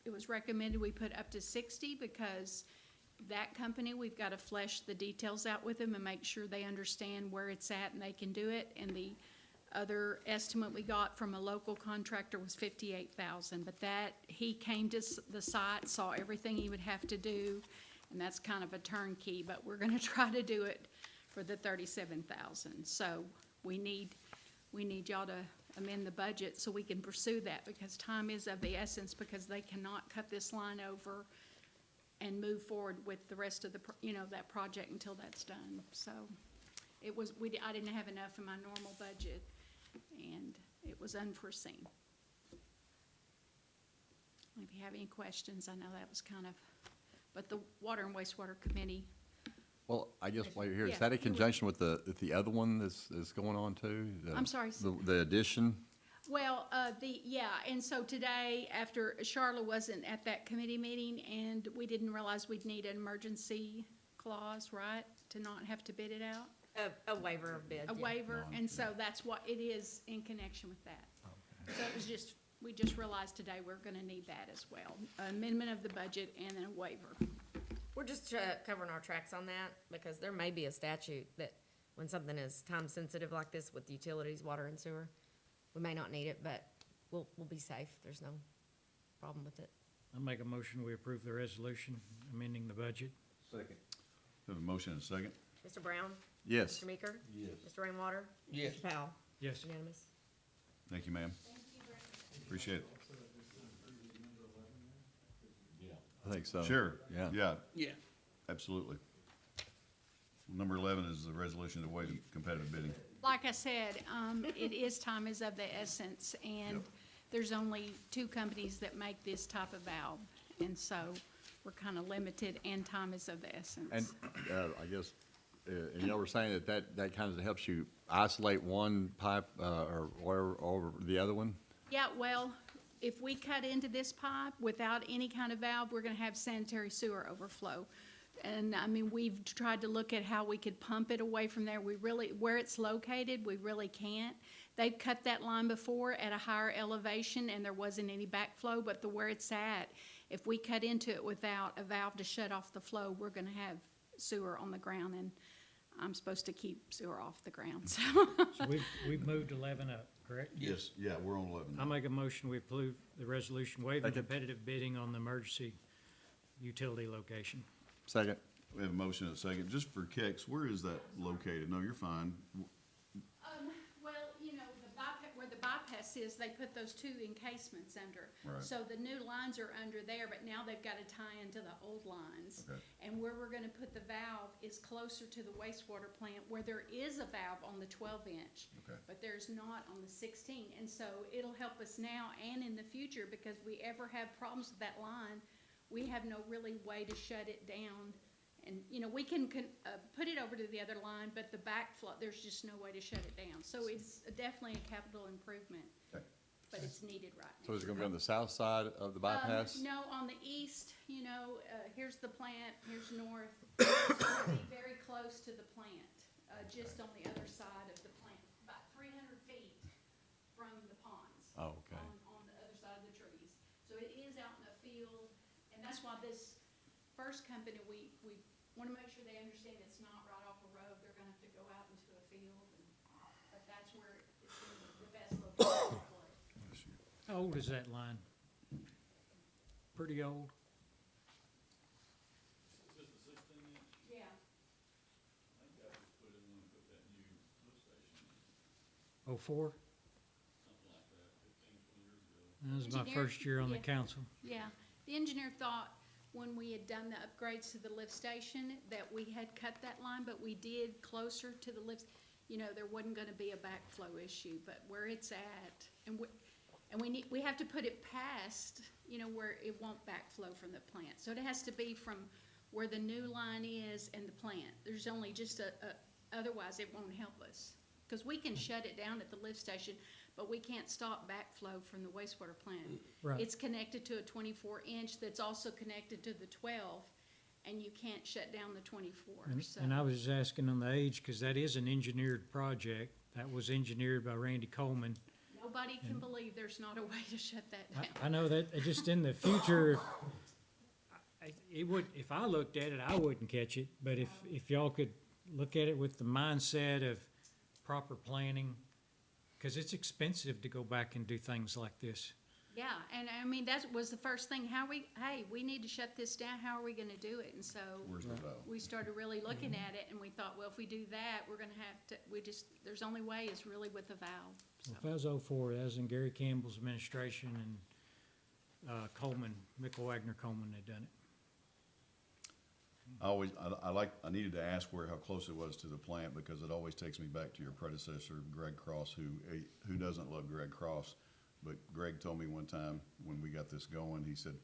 it was recommended we put up to 60, because that company, we've got to flesh the details out with them and make sure they understand where it's at and they can do it. And the other estimate we got from a local contractor was $58,000, but he came to the site, saw everything he would have to do, and that's kind of a turnkey, but we're gonna try to do it for the $37,000. So we need y'all to amend the budget so we can pursue that, because time is of the essence, because they cannot cut this line over and move forward with the rest of that project until that's done. So I didn't have enough in my normal budget, and it was unforeseen. If you have any questions, I know that was but the Water and Wastewater Committee. Well, I guess while you're here, Yeah, is that in you would- conjunction with the other one that's going on too? I'm sorry. The addition? Well, and so today, after Charlotte wasn't at that committee meeting, and we didn't realize we'd need an emergency clause, right, to not have to bid it out? A waiver of bid. A yeah. waiver, and so that's what it is in connection with that. So it was we just realized today we're gonna need that as well, amendment of the budget and then a waiver. We're just covering our tracks on that, because there may be a statute that when something is time-sensitive like this with utilities, water and sewer, we may not need it, but we'll be safe. There's no problem with it. I'll make a motion, we approve the resolution amending the budget. Second. We have a motion and a second. Mr. Brown? Yes. Mr. Meeker? Yes. Mr. Rainwater? Yes. Mr. Powell? Yes. Unanimous. Thank you, ma'am. Appreciate it. I think so. Sure. Yeah. Yeah, Yeah. absolutely. Number 11 is the resolution to waive competitive bidding. Like I said, time is of the essence, and there's only 2 companies that make this type of valve, and so we're kind of limited, and time is of the essence. And I guess, and y'all were saying that kind of helps you isolate one pipe or whatever over the other one? Yeah, well, if we cut into this pipe without any kind of valve, we're gonna have sanitary sewer overflow. And, I mean, we've tried to look at how we could pump it away from there. Where it's located, we really can't. They've cut that line before at a higher elevation, and there wasn't any backflow, but where it's at, if we cut into it without a valve to shut off the flow, we're gonna have sewer on the ground. And I'm supposed to keep sewer off the ground, so. So we've moved 11 up, correct? Yes, yeah, we're on 11 I now. make a motion, we approve the resolution waiving Second. competitive bidding on the emergency utility location. Second. We have a motion and a second. Just for kicks, where is that located? No, you're fine. Well, you know, where the bypass is, they put those two encasements under. Right. So the new lines are under there, but now they've got to tie into the old lines. Okay. And where we're gonna put the valve is closer to the wastewater plant, where there is a valve on the 12-inch. Okay. But there's not on the 16, and so it'll help us now and in the future, because we ever have problems with that line, we have no really way to shut it down. And, you know, we can put it over to the other line, but the backflow, there's just no way to shut it down. So it's definitely a capital improvement, Okay. but it's needed right now. So is it gonna be on the south side of the bypass? No, on the east, you know, here's the plant, here's north. It'll be very close to the plant, just on the other side of the plant, about 300 feet from the ponds. Oh, okay. On the other side of the trees. So it is out in the field, and that's why this first company, we want to make sure they understand it's not right off a road. They're gonna have to go out into a field, but that's where it's the best location for it. How old is that line? Pretty old. Is this the 16-inch? Yeah. I think I just put in when we put that new lift station in, 04? something like that, 15, 20 years ago. That was my Engineer- first year on the yeah. council. Yeah, the engineer thought when we had done the upgrades to the lift station that we had cut that line, but we did closer to the lifts. You know, there wasn't gonna be a backflow issue, but where it's at, and we have to put it past, you know, where it won't backflow from the plant. So it has to be from where the new line is and the plant. There's only just otherwise it won't help us. Cause we can shut it down at the lift station, but we can't stop backflow from the wastewater plant. Right. It's connected to a 24-inch that's also connected to the 12, and you can't shut down the 24, so. And I was just asking on the age, because that is an engineered project. That was engineered by Randy Coleman. Nobody can believe there's not a way to shut that down. I know that, just in the future, it would, if I looked at it, I wouldn't catch it. But if y'all could look at it with the mindset of proper planning, because it's expensive to go back and do things like this. Yeah, and I mean, that was the first thing, hey, we need to shut this down, how are we gonna do it? And so Where's the valve? we started really looking at it, and we thought, well, if we do that, we're gonna have to, there't only way is really with the valve, so. If that was 04, that was in Gary Campbell's administration, and Coleman, Mickle Wagner Coleman had done it. I needed to ask how close it was to the plant, because it always takes me back to your predecessor, Greg Cross, who doesn't love Greg Cross. But Greg told me one time when we got this going, he said,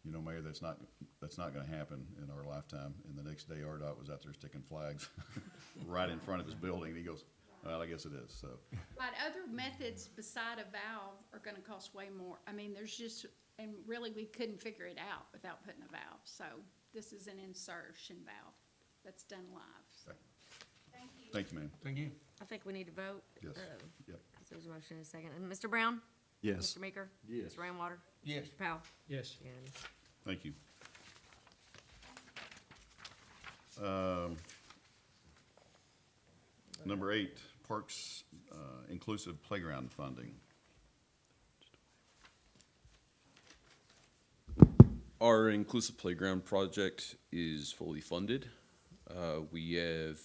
you know, Mayor, that's not gonna happen in our lifetime. And the next day, RDOT was out there sticking flags right in front of his building, and he goes, well, I guess it is, so. But other methods beside a valve are gonna cost way more. I mean, and really, we couldn't figure it out without putting a valve. So this is an insertion valve that's done live. So. Okay. Thank you. Thank you, ma'am. Thank you. I think we need to vote. Yes. Yep. There's a motion and a second. And Mr. Brown? Yes. Mr. Meeker? Yes. Mr. Rainwater? Yes. Mr. Powell? Yes. Unanimous. Thank you. Number 8, Parks Inclusive Playground Funding. Our inclusive playground project is fully funded. We have,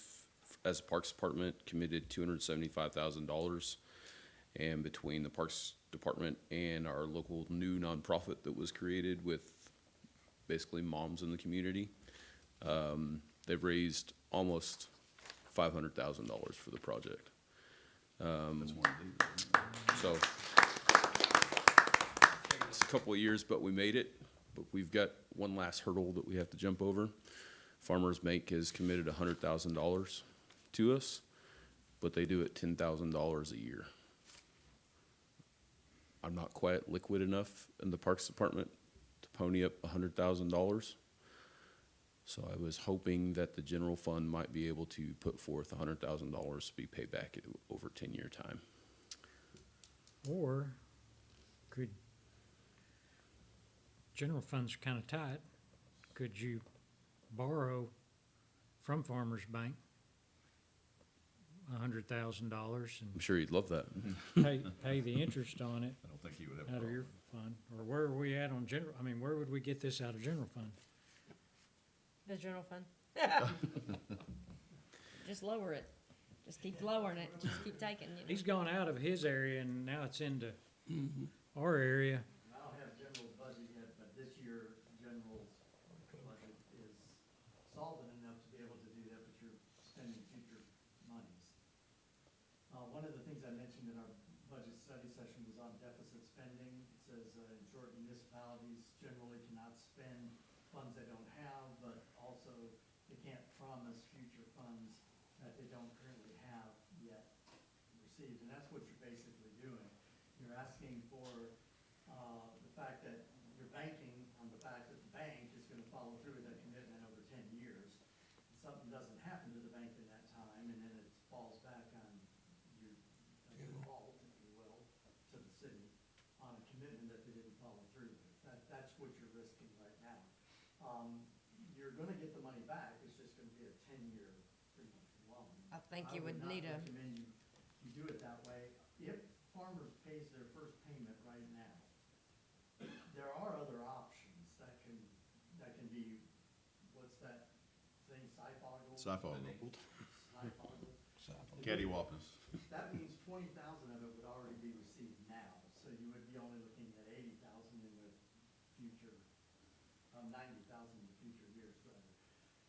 as a Parks Department, committed $275,000. And between the Parks Department and our local new nonprofit that was created with basically moms in the community, they've raised almost $500,000 for the project. That's one of these. So it's a couple of years, but we made it. But we've got one last hurdle that we have to jump over. Farmers Make has committed $100,000 to us, but they do it $10,000 a year. I'm not quite liquid enough in the Parks Department to pony up $100,000. So I was hoping that the general fund might be able to put forth $100,000 to be paid back over 10-year time. Or could, general funds are kind of tight, could you borrow from Farmers Bank $100,000 I'm sure you'd love that. and pay the interest on it I don't think he would have a out of problem. your fund? Or where are we at on general, I mean, where would we get this out of general fund? The general fund. Just lower it. Just keep lowering it. Just keep taking, you know. He's gone out of his area and now it's into our area. I don't have general budget yet, but this year, general's budget is solvent enough to be able to do that, but you're spending future monies. One of the things I mentioned in our budget study session was on deficit spending. It says, in short, municipalities generally cannot spend funds they don't have, but also they can't promise future funds that they don't currently have yet received, and that's what you're basically doing. You're asking for, the fact that you're banking on the fact that the bank is gonna follow through with that commitment over 10 years. If something doesn't happen to the bank in that time, and then it falls back on your default, if you will, to the city, on a commitment that they didn't follow through with. That's what you're risking right now. You're gonna get the money back, it's just gonna be a 10-year pretty much loan. I think you would need a, I would not recommend you do it that way. If Farmers pays their first payment right now, there are other options that can be, what's that thing, Cyfoggle? Cyfoggle. Cyfoggle. Cattywampus. That means 20,000 of it would already be received now, so you would be only looking at 80,000 in the future, 90,000 in the future years, rather.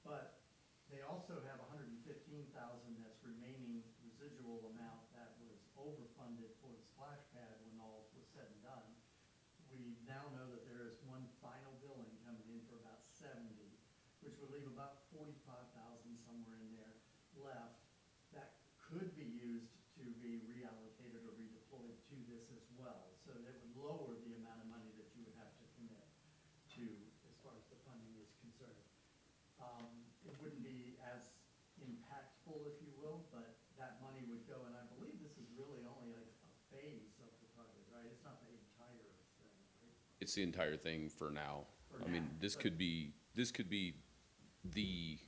But they also have 115,000 that's remaining residual amount that was overfunded for the splash pad when all was said and done. We now know that there is one final billing coming in for about 70, which would leave about 45,000 somewhere in there left that could be used to be reallocated or redeployed to this as well. So that would lower the amount of money that you would have to commit to as far as the funding is concerned. It wouldn't be as impactful, if you will, but that money would go, and I believe this is really only like a phase of the project, right? It's not the entire thing, right? It's the entire thing for now. I mean, this could be the,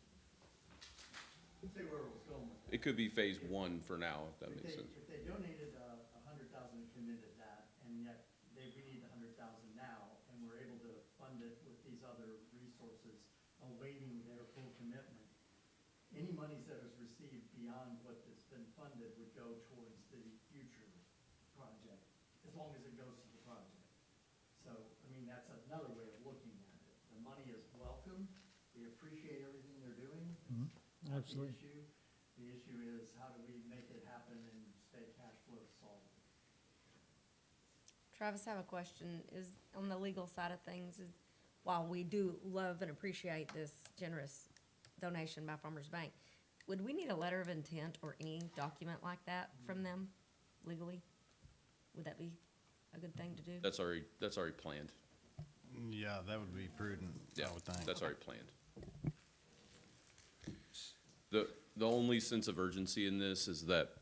See where it was going with that. it could be phase one for now, if that makes sense. If they donated 100,000 and committed that, and yet we need the 100,000 now, and we're able to fund it with these other resources, awaiting their full commitment, any monies that is received beyond what has been funded would go towards the future project, as long as it goes to the project. So, I mean, that's another way of looking at it. The money is welcome, we appreciate everything they're doing. It's not Absolutely. the issue. The issue is how do we make it happen and stay cash flow solid? Travis, I have a question. Is, on the legal side of things, is, while we do love and appreciate this generous donation by Farmers Bank, would we need a letter of intent or any document like that from them legally? Would that be a good thing to do? That's already planned. Yeah, that would be prudent, Yeah, I would think. that's already planned. The only sense of urgency in this is that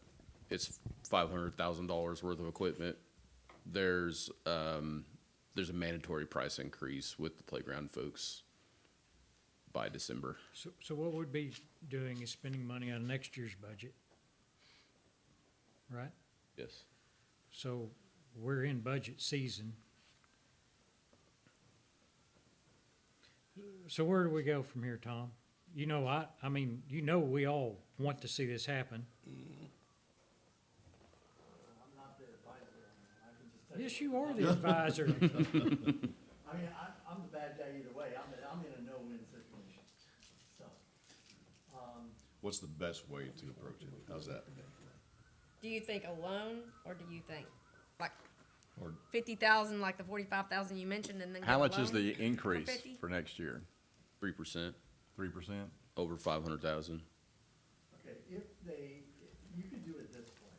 it's $500,000 worth of equipment. There's a mandatory price increase with the playground folks by December. So what we'd be doing is spending money on next year's budget, right? Yes. So we're in budget season. So where do we go from here, Tom? You know, I mean, you know, we all want to see this happen. I'm not the advisor on that. I can just tell you. Yes, you are the advisor. I mean, I'm the bad guy either way. I'm in a no-win situation, so. What's the best way to approach it? How's that? Do you think a loan, or do you think, like, Or 50,000, like the 45,000 you mentioned, and then how get a much is loan the increase 50? for next year? 3%, 3%? over 500,000. Okay, you could do it this way.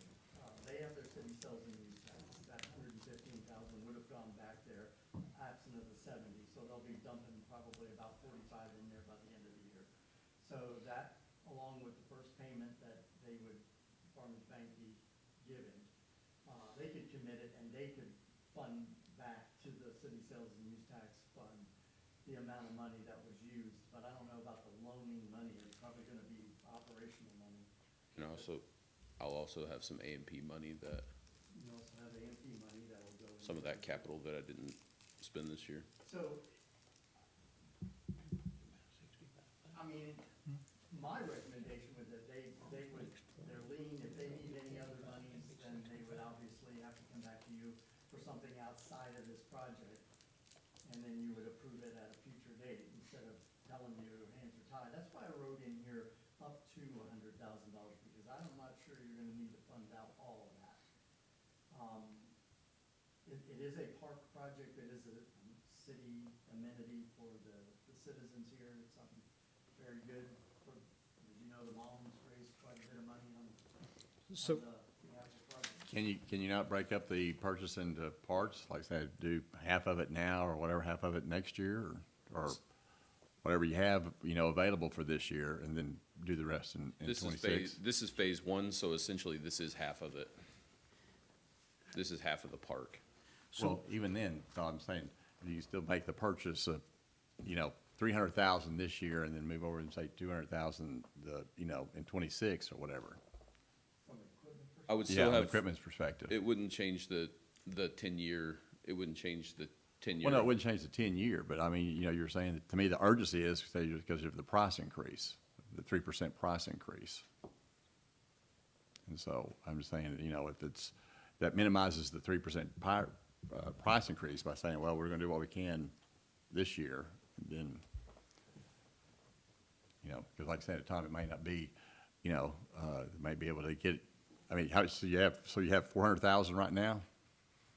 They have their city sales and use tax. That 115,000 would have gone back there absent of the 70, so they'll be dumping probably about 45 in there by the end of the year. So that, along with the first payment that they would, Farmers Bank be giving, they could commit it and they could fund back to the city sales and use tax fund the amount of money that was used, but I don't know about the loaning money. It's probably gonna be operational money. And also, I'll also have some A&P money that, You also have AMP money that will go. some of that capital that I didn't spend this year. So, I mean, my recommendation was that they're lean, if they need any other monies, then they would obviously have to come back to you for something outside of this project. And then you would approve it at a future date instead of telling you your hands are tied. That's why I wrote in here up to $100,000, because I'm not sure you're gonna need to fund out all of that. It is a park project, it is a city amenity for the citizens here, it's something very good for, as you know, the moms raised quite a bit of money on So- the actual project. Can you not break up the purchase into parts, like say, do half of it now or whatever, half of it next year, or whatever you have, you know, available for this year, and then do the rest in '26? This is phase one, so essentially this is half of it. This is half of the park. Well, even then, so I'm saying, you still make the purchase of, you know, 300,000 this year, and then move over and say 200,000, you know, in '26 or whatever. I would Yeah, still from the have, equipment's perspective. it wouldn't change the 10-year, it wouldn't change the 10-year. Well, no, it wouldn't change the 10-year, but I mean, you know, you're saying, that to me, the urgency is, say, because of the price increase, the 3% price increase. And so I'm just saying, you know, if it's, that minimizes the 3% price increase by saying, well, we're gonna do what we can this year, and then, you know, because like I said, at the time, it may not be, you know, may be able to get, I mean, so you have 400,000 right now?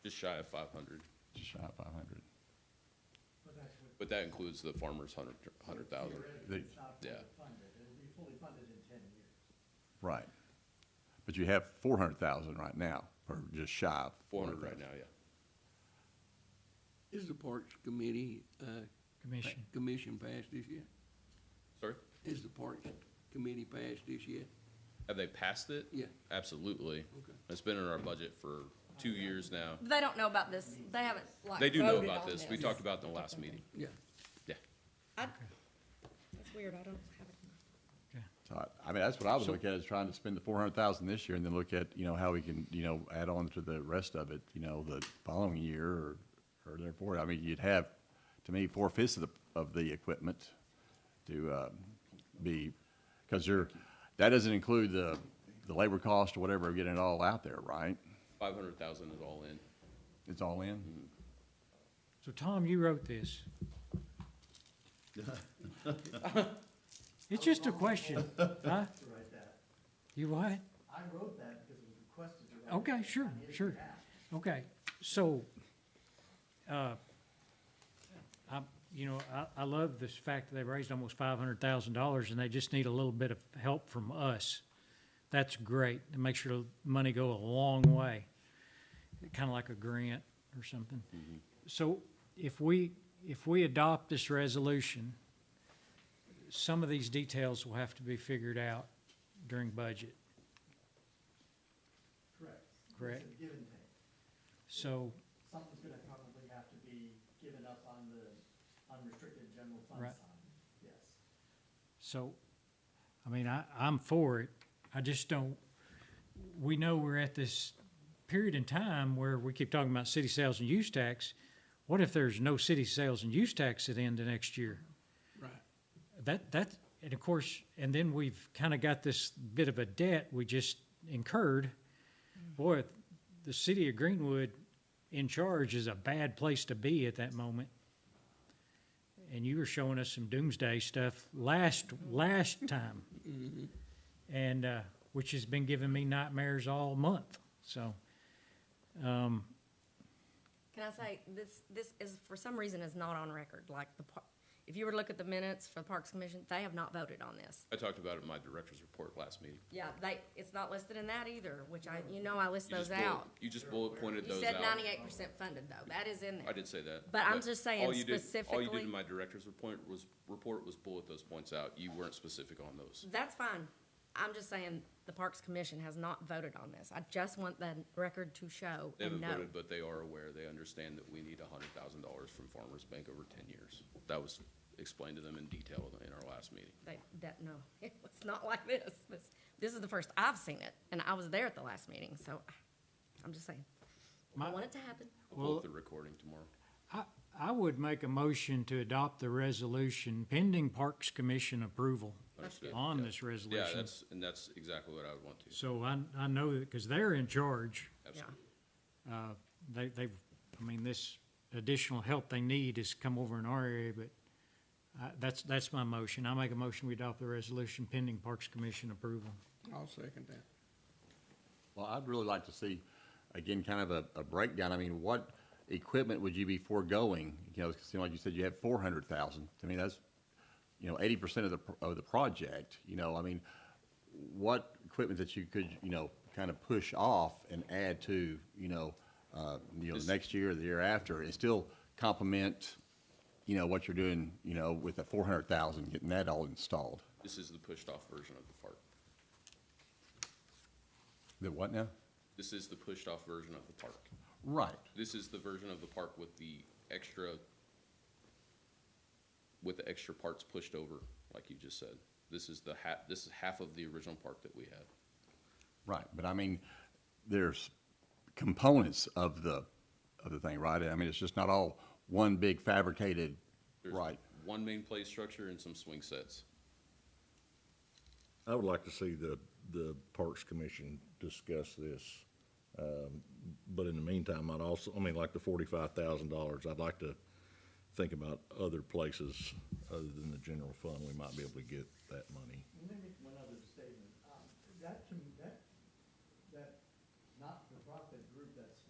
Just shy of 500. Just shy of 500. But that includes the farmer's 100,000. The- It's not fully Yeah. funded, it'll be fully funded in 10 years. Right. But you have 400,000 right now, or just shy of 400 right now, yeah. Is the Parks Committee, commission passed this yet? Sorry? Is the Parks Committee passed this yet? Have they passed it? Yeah. Absolutely. Okay. It's been in our budget for 2 years now. They don't know about this. They haven't, like, They do know voted about on this. We talked about it in the last meeting. Yeah. Yeah. That's weird. I don't have it. So I mean, that's what I would look at, is trying to spend the 400,000 this year, and then look at, you know, how we can, you know, add on to the rest of it, you know, the following year, or therefore, I mean, you'd have, to me, 4/5 of the equipment to, be, because that doesn't include the labor cost or whatever of getting it all out there, right? 500,000 is all in. It's all in? So Tom, you wrote this. It's just a question, huh? To write that. You what? I wrote that because it was requested to write. Okay, sure, on his sure. behalf. Okay, so, I love this fact that they raised almost $500,000 and they just need a little bit of help from us. That's great. It makes your money go a long way, kind of like a grant or something. So if we adopt this resolution, some of these details will have to be figured out during budget. Correct. Correct. It's a give and take. So, Something's gonna probably have to be given up on the unrestricted general fund Right. side, yes. so, I mean, I'm for it. I just don't, we know we're at this period in time where we keep talking about city sales and use tax. What if there's no city sales and use tax at the end of next year? Right. And of course, and then we've kind of got this bit of a debt we just incurred. Boy, the city of Greenwood in charge is a bad place to be at that moment. And you were showing us some doomsday stuff last time. And, which has been giving me nightmares all month, so. Can I say, this is, for some reason, is not on record, like if you were to look at the minutes for the Parks Commission, they have not voted on this. I talked about it in my director's report last meeting. Yeah, it's not listed in that either, which I list You those just bullet- out. You just bullet pointed You those said out. 98% funded, though, that is in there. I did say that. But I'm just saying all you did- All you specifically- did in my director's report was bullet those points out. You weren't specific on those. That's fine. I'm just saying the Parks Commission has not voted on this. I just want the record to show They and haven't know. voted, but they are aware. They understand that we need $100,000 from Farmers Bank over 10 years. That was explained to them in detail in our last meeting. No, it was not like this. This is the first I've seen it, and I was there at the last meeting, so I'm just saying. I want it to happen. I'll pull up the recording tomorrow. I would make a motion to adopt the resolution pending Parks Commission approval Understood. on Yeah. this resolution. Yeah, that's exactly what I would want to. So I know that, because they're in charge. Absolutely. I mean, this additional help they need has come over in our area, but that's my motion. I make a motion we adopt the resolution pending Parks Commission approval. I'll second that. Well, I'd really like to see, again, kind of a breakdown. I mean, what equipment would you be foregoing? You know, it seemed like you said you had 400,000. To me, that's, 80% of the project. I mean, what equipment that you could, kind of push off and add to, next year or the year after, and still complement, what you're doing, with the 400,000, getting that all installed. This is the pushed off version of the park. The what now? This is the pushed off version of the park. Right. This is the version of the park with the extra parts pushed over, like you just said. This is half of the original park that we had. Right, but I mean, there's components of the thing, right? I mean, it's just not all one big fabricated, There's right? one main play structure and some swing sets. I would like to see the Parks Commission discuss this. But in the meantime, like the $45,000, I'd like to think about other places other than the general fund, we might be able to get that money. Let me make one other statement. That not-for-profit group that's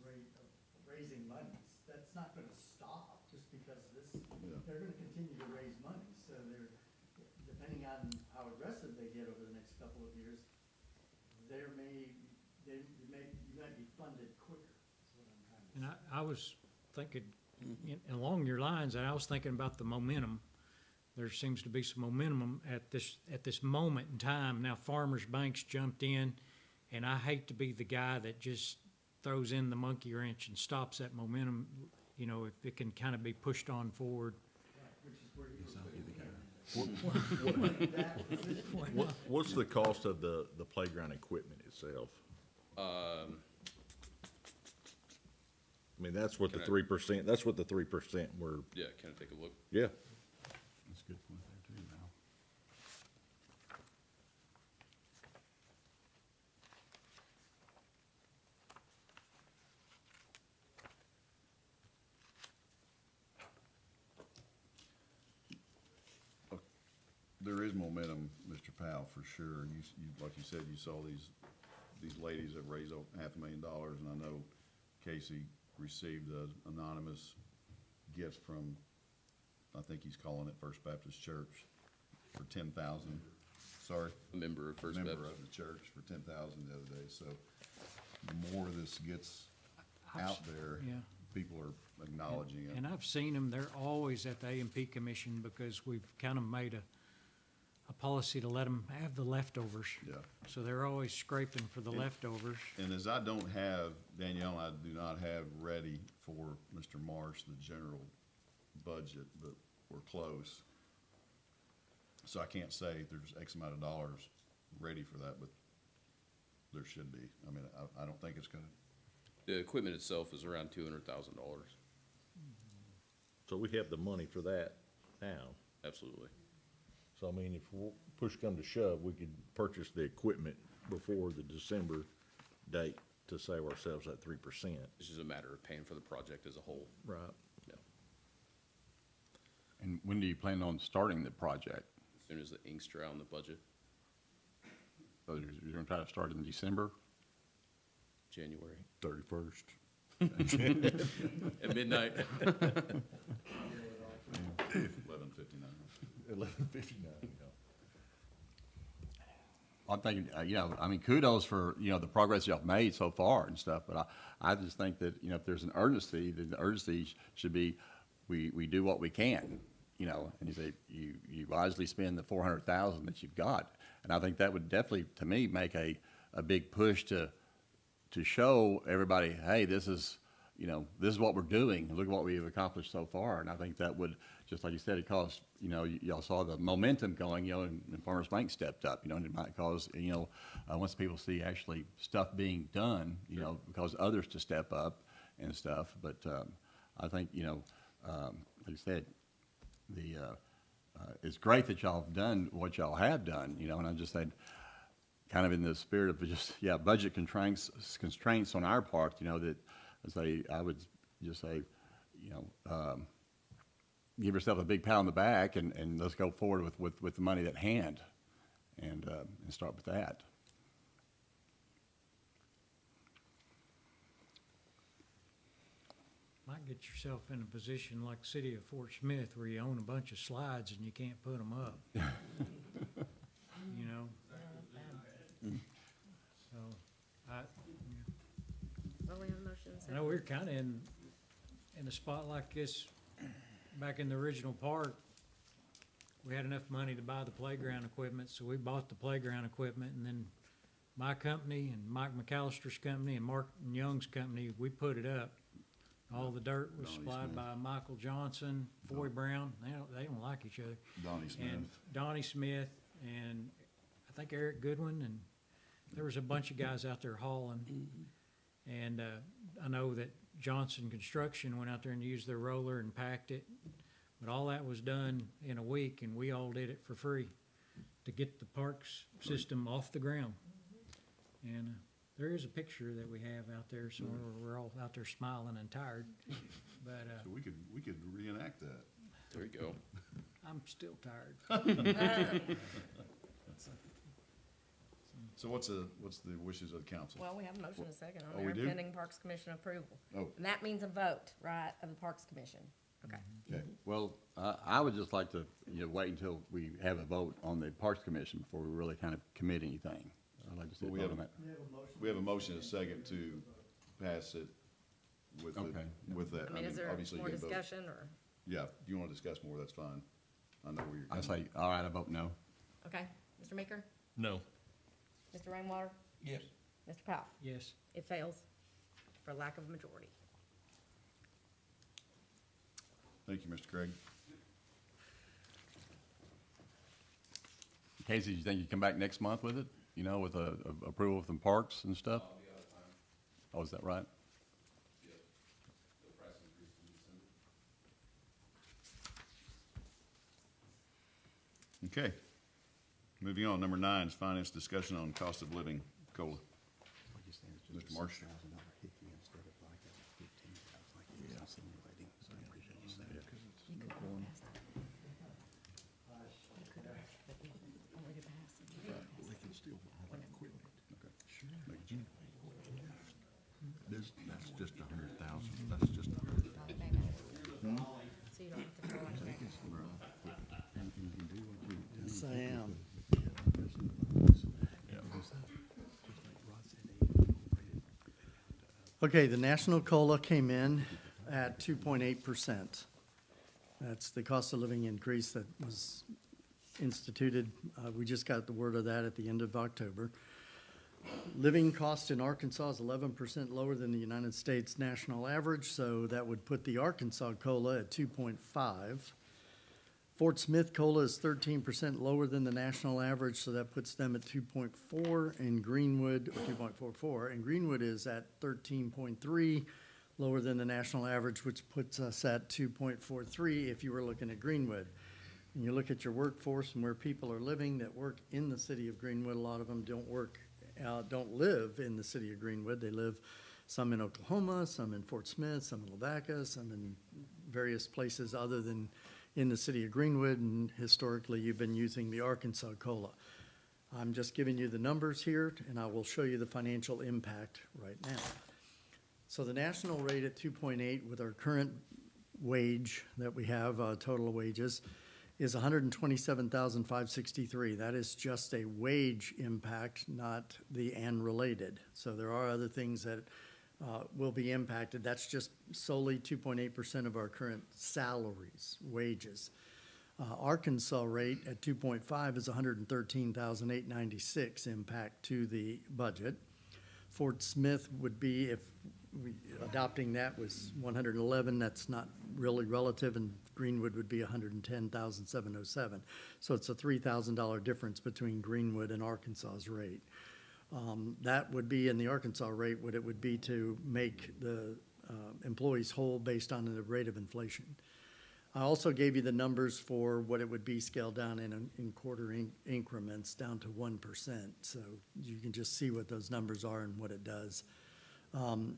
raising monies, that's not gonna stop just because they're gonna continue to raise money. So they're, depending on how aggressive they get over the next couple of years, you might be funded quicker, is what I'm trying to say. And I was thinking, along your lines, and I was thinking about the momentum. There seems to be some momentum at this moment in time. Now, Farmers Bank's jumped in, and I hate to be the guy that just throws in the monkey wrench and stops that momentum, if it can kind of be pushed on forward. Which is where you were. What's the cost of the playground equipment itself? I mean, that's what the 3%, that's what the 3% were. Yeah, can I take a look? Yeah. That's a good point there too, now. There is momentum, Mr. Powell, for sure. You, like you said, you saw these ladies that raised $500,000, and I know Casey received an anonymous gift from, I think he's calling it First Baptist Church, for $10,000. Sorry? A member of First Baptist. Member of the church for $10,000 the other day. So the more this gets out there, Yeah. people are acknowledging it. And I've seen them, they're always at the A&P Commission because we've kind of made a policy to let them have the leftovers. Yeah. So they're always scraping for the leftovers. And as I don't have, Danielle, I do not have ready for Mr. Marsh the general budget, but we're close. So I can't say there's X amount of dollars ready for that, but there should be. I mean, I don't think it's gonna. The equipment itself is around $200,000. So we have the money for that now. Absolutely. So I mean, if push come to shove, we could purchase the equipment before the December date to save ourselves that 3%. It's just a matter of paying for the project as a whole. Right. Yeah. And when do you plan on starting the project? As soon as the ink's dry on the budget, So you're gonna try to start in December? January. 31st. At midnight. 11:59. 11:59. I'm thinking, I mean, kudos for, the progress y'all made so far and stuff, but I just think that, if there's an urgency, then the urgency should be, we do what we can, and you say, you wisely spend the 400,000 that you've got. And I think that would definitely, to me, make a big push to show everybody, hey, this is, this is what we're doing, look at what we've accomplished so far. And I think that would, just like you said, it caused, y'all saw the momentum going, and Farmers Bank stepped up, and it might cause, once people see actually stuff being done, cause others to step up and stuff. But, I think, like you said, it's great that y'all have done what y'all have done, and I just said, kind of in the spirit of just, budget constraints on our part, that, I would just say, give yourself a big pat on the back and let's go forward with the money at hand and start with that. Might get yourself in a position like the city of Fort Smith where you own a bunch of slides and you can't put them up. So, Well, we have a motion and a I know second. we're kind of in a spot like this, back in the original park, we had enough money to buy the playground equipment, so we bought the playground equipment, and then my company and Mike McAllister's company and Mark and Young's company, we put it up. All the dirt was Donnie supplied Smith. by Michael Johnson, Foy Brown, they don't like each other. Donnie Smith. And Donnie Smith, and I think Eric Goodwin, and there was a bunch of guys out there hauling. And I know that Johnson Construction went out there and used their roller and packed it. But all that was done in a week, and we all did it for free to get the parks system off the ground. And there is a picture that we have out there somewhere where we're all out there smiling and tired. But So we could reenact that. There you go. I'm still tired. So what's the wishes of the council? Well, we have a motion and a second Oh, on we there, do? pending Parks Commission approval. Oh. And that means a vote, right, of the Parks Commission. Okay. Okay. Well, I would just like to, wait until we have a vote on the Parks Commission before we really kind of commit anything. I'd like to see a Well, we vote have on that. We have a motion and a second to pass it with Okay. with that. I mean, is there obviously more you gotta vote. discussion, or, Yeah, if you wanna discuss more, that's fine. I know where you're I going. say, all right, I vote no. okay, Mr. Meeker, No. Mr. Rainwater, Yes. Mr. Powell? Yes. It fails for lack of a majority. Thank you, Mr. Craig. Casey, you think you come back next month with it, with a approval from parks and stuff? Oh, is that right? Okay. Moving on, number 9 is finance discussion on cost of living COLA. Mr. Marsh. That's just 100,000, that's just 100,000. So you don't have to fill out that. Yes, I am. Okay, the national COLA came in at 2.8%. That's the cost of living increase that was instituted. We just got the word of that at the end of October. Living cost in Arkansas is 11% lower than the United States national average, so that would put the Arkansas COLA at 2.5. Fort Smith COLA is 13% lower than the national average, so that puts them at 2.4, and Greenwood, or 2.44, and Greenwood is at 13.3, lower than the national average, which puts us at 2.43 if you were looking at Greenwood. And you look at your workforce and where people are living that work in the city of Greenwood, a lot of them don't live in the city of Greenwood. They live, some in Oklahoma, some in Fort Smith, some in Lavaca, some in various places other than in the city of Greenwood, and historically you've been using the Arkansas COLA. I'm just giving you the numbers here, and I will show you the financial impact right now. So the national rate at 2.8 with our current wage that we have, total wages, is $127,563. That is just a wage impact, not the and related. So there are other things that will be impacted. That's just solely 2.8% of our current salaries, wages. Arkansas rate at 2.5 is $113,896 impact to the budget. Fort Smith would be, if adopting that was 111, that's not really relative, and Greenwood would be 110,707. So it's a $3,000 difference between Greenwood and Arkansas's rate. That would be in the Arkansas rate, what it would be to make the employees whole based on the rate of inflation. I also gave you the numbers for what it would be scaled down in quarter increments down to 1%. So you can just see what those numbers are and what it does.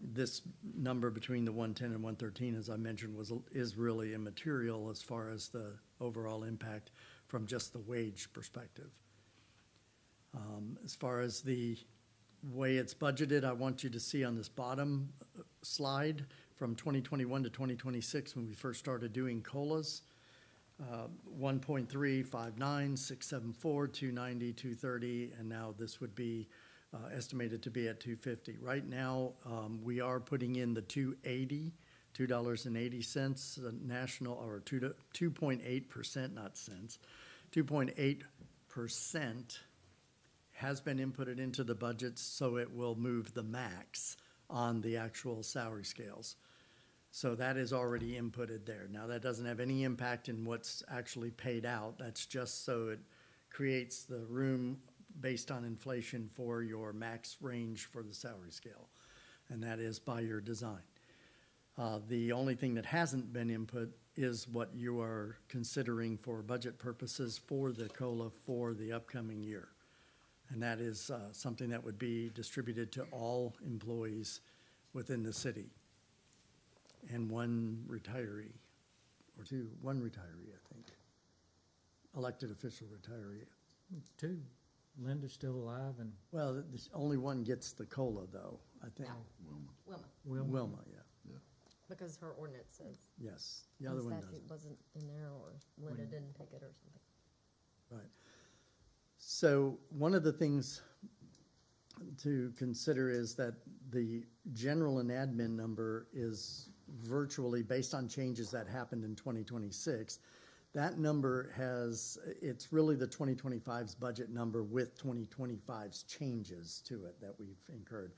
This number between the 110 and 113, as I mentioned, is really immaterial as far as the overall impact from just the wage perspective. As far as the way it's budgeted, I want you to see on this bottom slide from 2021 to 2026, when we first started doing COLAs, 1.3, 5.9, 6.74, 2.90, 2.30, and now this would be estimated to be at 2.50. Right now, we are putting in the 2.80, $2.80, national, or 2.8%, not cents, 2.8% has been inputted into the budgets, so it will move the max on the actual salary scales. So that is already inputted there. Now, that doesn't have any impact in what's actually paid out. That's just so it creates the room based on inflation for your max range for the salary scale, and that is by your design. The only thing that hasn't been input is what you are considering for budget purposes for the COLA for the upcoming year. And that is something that would be distributed to all employees within the city. And one retiree, or one retiree, I think. Elected official retiree. Two. Linda's still alive and Well, only one gets the COLA, though, I think. Wilma, yeah. Because her ordinance says. Yes, the other one statute doesn't. wasn't in there, or Linda didn't pick it or something. Right. So one of the things to consider is that the general and admin number is virtually based on changes that happened in 2026. That number it's really the 2025's budget number with 2025's changes to it that we've incurred.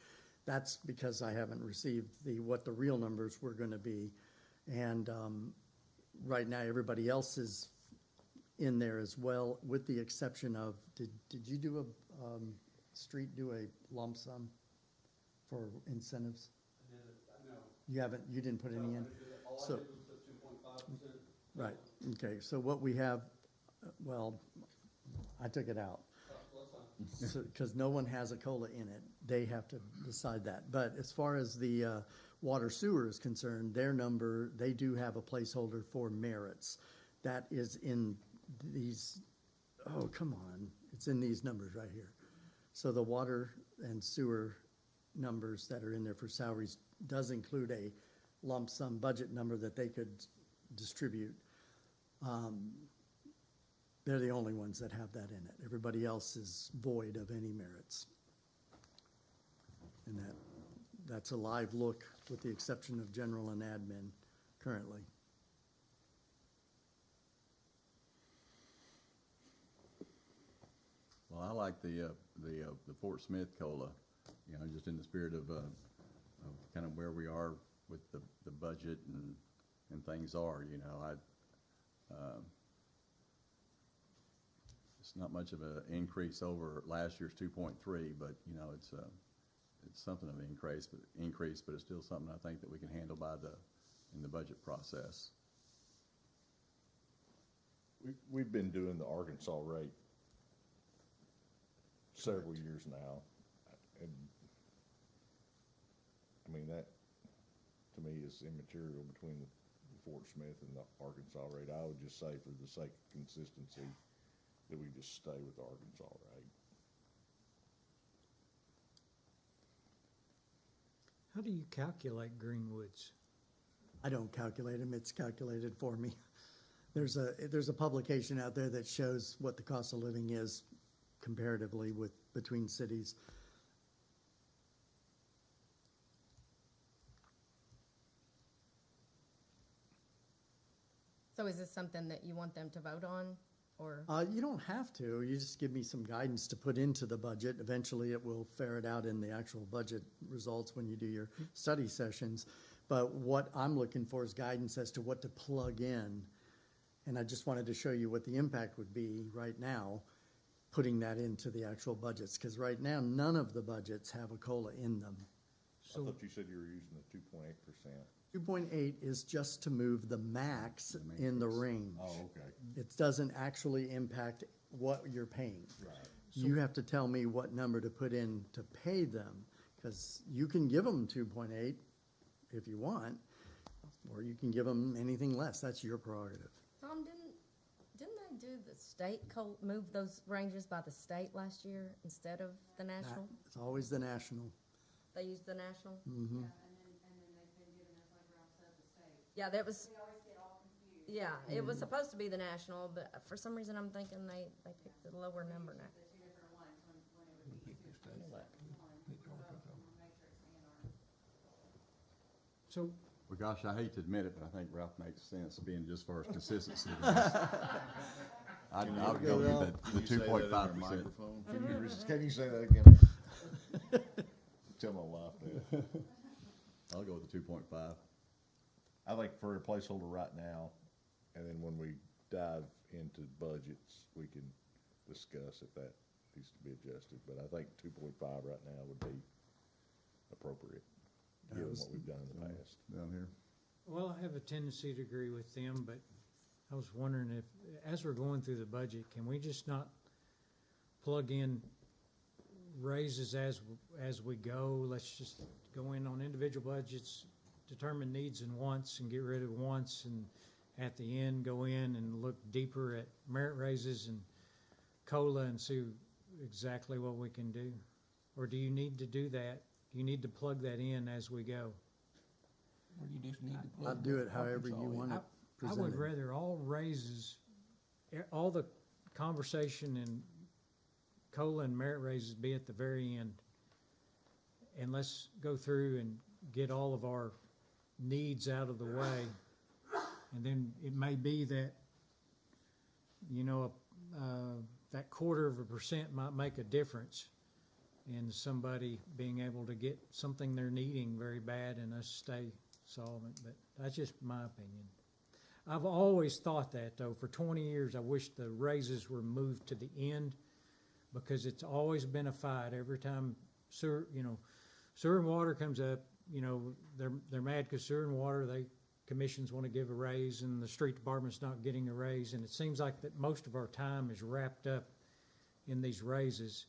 That's because I haven't received what the real numbers were going to be. And right now, everybody else is in there as well, with the exception of, did you do a lump sum for incentives? No. You didn't put any in? All I So, did was put 2.5%. right, okay, so what we have, well, I took it out. That's fine. Because no one has a COLA in it. They have to decide that. But as far as the water sewer is concerned, their number, they do have a placeholder for merits. That is in these, oh, come on, it's in these numbers right here. So the water and sewer numbers that are in there for salaries does include a lump sum budget number that they could distribute. They're the only ones that have that in it. Everybody else is void of any merits. And that's a live look with the exception of general and admin currently. Well, I like the Fort Smith COLA, just in the spirit of kind of where we are with the budget and things are, it's not much of an increase over last year's 2.3, but, it's something of an increase, but it's still something I think that we can handle in the budget process. We've been doing the Arkansas rate several years now, and I mean, that to me is immaterial between the Fort Smith and the Arkansas rate. I would just say, for the sake of consistency, that we just stay with the Arkansas rate. how do you calculate Greenwood's? I don't calculate them, it's calculated for me. There's a publication out there that shows what the cost of living is comparatively between cities. So is this something that you want them to vote on, or? You don't have to. You just give me some guidance to put into the budget. Eventually, it will ferret out in the actual budget results when you do your study sessions. But what I'm looking for is guidance as to what to plug in. And I just wanted to show you what the impact would be right now, putting that into the actual budgets. Because right now, none of the budgets have a COLA in them. I thought you said you were using the 2.8%. 2.8 is just to move the max in the range. Oh, okay. It doesn't actually impact what you're paying. Right. You have to tell me what number to put in to pay them, because you can give them 2.8 if you want, or you can give them anything less. That's your prerogative. Tom, didn't they do the state move those ranges by the state last year instead of the national? It's always the national. They used the national? Mm-hmm. Yeah, that was. Yeah, it was supposed to be the national, but for some reason I'm thinking they picked the lower number now. So, Well, gosh, I hate to admit it, but I think Ralph makes sense, being just for his consistency. I would go with the 2.5%. Can you say that again? Tell my wife that. I'll go with the 2.5. I think for a placeholder right now, and then when we dive into budgets, we can discuss if that needs to be adjusted. But I think 2.5 right now would be appropriate, given what we've done in the past. Down here. well, I have a tendency to agree with them, but I was wondering if, as we're going through the budget, can we just not plug in raises as we go? Let's just go in on individual budgets, determine needs and wants, and get rid of wants, and at the end, go in and look deeper at merit raises and COLA and see exactly what we can do? Or do you need to do that? Do you need to plug that in as we go? Or you just need to plug I'll do it however you want it I would presented. rather all raises, all the conversation and COLA and merit raises be at the very end. And let's go through and get all of our needs out of the way. And then it may be that, you know, that 1/4% might make a difference in somebody being able to get something they're needing very bad and us stay solvent. But that's just my opinion. I've always thought that, though. For 20 years, I wish the raises were moved to the end, because it's always been a fight every time sewer and water comes up. You know, they're mad because sewer and water, commissions want to give a raise, and the street department's not getting a raise. And it seems like that most of our time is wrapped up in these raises.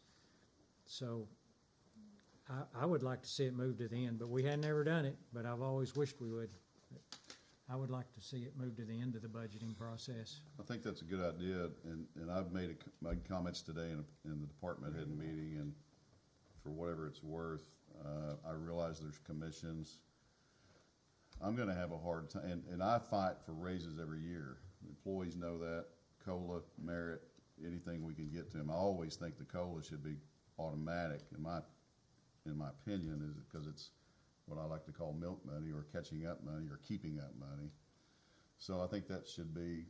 So I would like to see it moved to the end, but we had never done it, but I've always wished we would. But I would like to see it moved to the end of the budgeting process. I think that's a good idea, and I've made comments today in the department head meeting, and for whatever it's worth, I realize there's commissions. I'm gonna have a hard time, and I fight for raises every year. Employees know that, COLA, merit, anything we can get to them. I always think the COLA should be automatic, in my opinion, is because it's what I like to call milk money, or catching up money, or keeping up money. So I think that should be,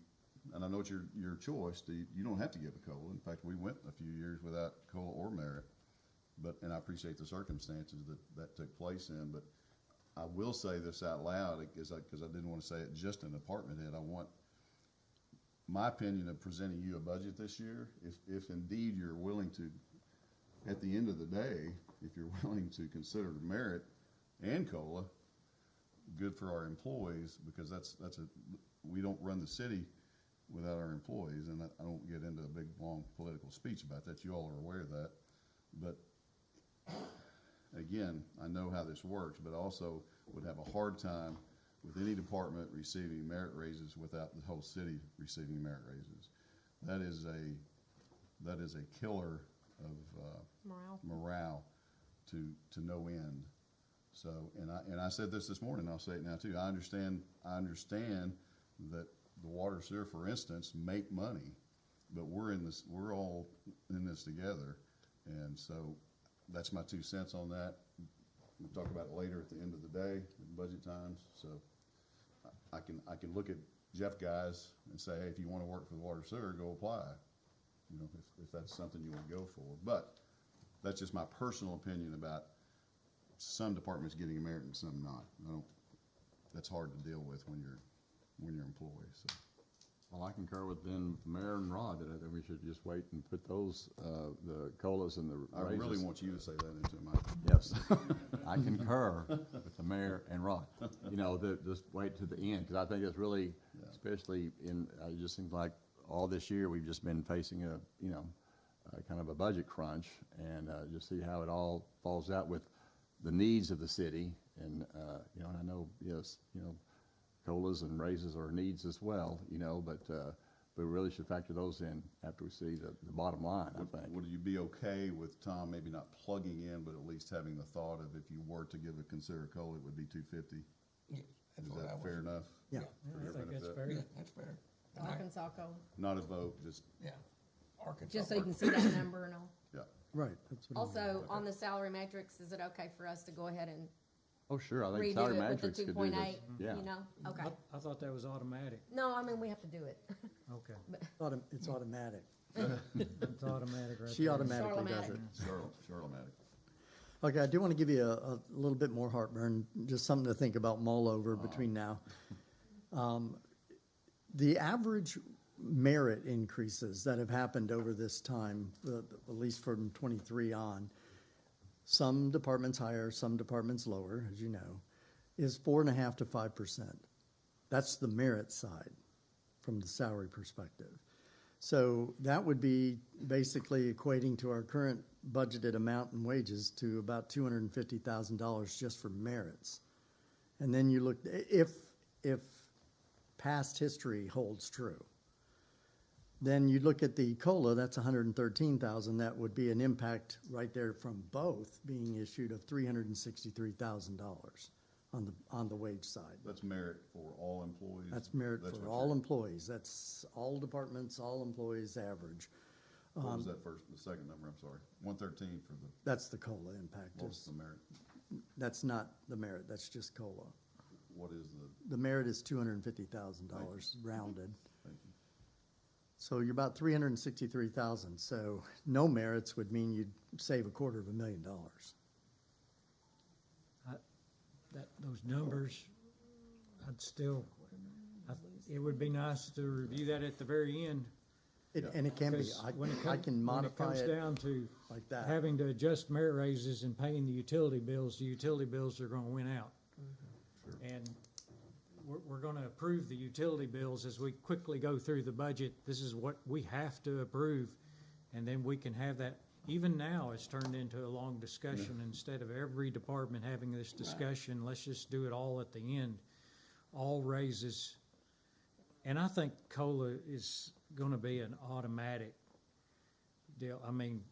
and I know it's your choice. You don't have to give a COLA. In fact, we went a few years without COLA or merit, and I appreciate the circumstances that took place in. But I will say this out loud, because I didn't want to say it just in department head. I want my opinion of presenting you a budget this year, if indeed you're willing to, at the end of the day, if you're willing to consider merit and COLA, good for our employees, because we don't run the city without our employees, and I don't get into a big, long political speech about that. You all are aware of that. But again, I know how this works, but also would have a hard time with any department receiving merit raises without the whole city receiving merit raises. That is a killer of morale to no end. So, and I said this morning, I'll say it now too. I understand that the water sewer, for instance, make money, but we're all in this together, and so that's my 2 cents on that. We'll talk about it later at the end of the day, in budget times. So I can look at Jeff guys and say, hey, if you wanna work for the water sewer, go apply. You know, if that's something you wanna go for. But that's just my personal opinion about some departments getting a merit and some not. That's hard to deal with when you're employed, so. Well, I concur with Ben, Mayor and Rod, that I think we should just wait and put those, the COLAs and the I raises. really want you to say that into my. Yes, I concur with the mayor and Rod. You know, just wait to the end, because I think it's really, especially it just seems like all this year, we've just been facing kind of a budget crunch, and just see how it all falls out with the needs of the city. And, and I know, yes, COLAs and raises are needs as well, but we really should factor those in after we see the bottom line, I think. Would you be okay with Tom maybe not plugging in, but at least having the thought of if you were to give a consider COLA, it would be 250? Yeah, that's Is what I that was. fair enough? Yeah. For your I think that's benefit? fair. Yeah, that's fair. And I- Arkansas COLA, Not a vote, just, Yeah. Arkansas. just so you can see that number and all. yeah. Right, that's what I mean. Also, on the salary matrix, is it okay for us to go ahead and Oh, sure, I think redo salary it with the matrix could do 2.8? this. Yeah. You know, okay. I thought that was automatic. No, I mean, we have to do it. Okay. It's automatic. It's automatic right She there. automatically does it. Charlemagne. Okay, I do want to give you a little bit more heartburn, just something to think about, mull over between now. The average merit increases that have happened over this time, at least from '23 on, some departments higher, some departments lower, as you know, is 4.5% to 5%. That's the merit side from the salary perspective. So that would be basically equating to our current budgeted amount in wages to about $250,000 just for merits. And then you look, if past history holds true, then you look at the COLA, that's 113,000, that would be an impact right there from both being issued of $363,000 on the wage side. That's merit for all employees? That's merit That's for what all you're- employees, that's all departments, all employees average. What was that first, the second number, I'm sorry? 113 for the, That's the COLA impact. what was the merit? That's not the merit, that's just COLA. What is The merit is $250,000 rounded. thank you. So you're about 363,000. So no merits would mean you'd save $250,000. Those numbers, it would be nice to review that at the very end. And it can be, Because when it I comes- can modify When it it comes down to like that. having to adjust merit raises and paying the utility bills are gonna win out. And we're gonna approve the utility bills as we quickly go through the budget. This is what we have to approve, and then we can have that. Even now, it's turned into a long discussion. Instead of every department having this discussion, let's just do it all at the end. All raises. And I think COLA is gonna be an automatic deal. I mean,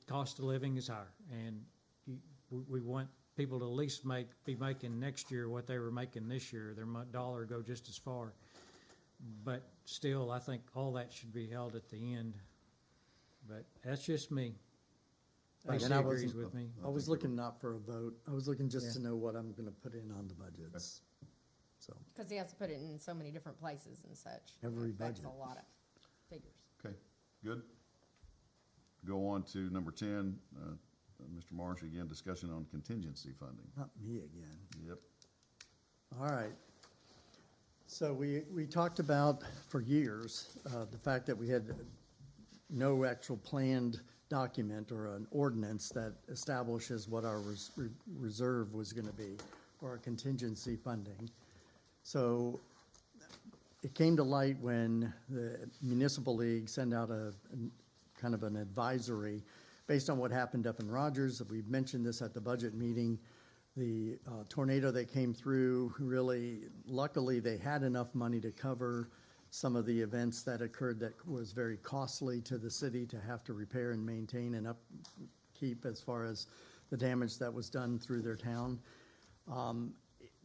cost of living is higher, and we want people to at least be making next year what they were making this year. Their dollar go just as far. But still, I think all that should be held at the end. But that's just me. Right, AC and I agrees wasn't- with me. I was looking not for a vote. I was looking just to know what I'm gonna put in on the budgets. So, Because he has to put it in so many different places and such. Every That's a budget. lot of figures. Okay, good. Go on to number 10, Mr. Marsh, again, discussion on contingency funding. not me again. Yep. All right. So we talked about for years, the fact that we had no actual planned document or an ordinance that establishes what our reserve was gonna be, or our contingency funding. So it came to light when the municipal league sent out kind of an advisory based on what happened up in Rogers. We mentioned this at the budget meeting. The tornado that came through, really, luckily, they had enough money to cover some of the events that occurred that was very costly to the city to have to repair and maintain and upkeep as far as the damage that was done through their town.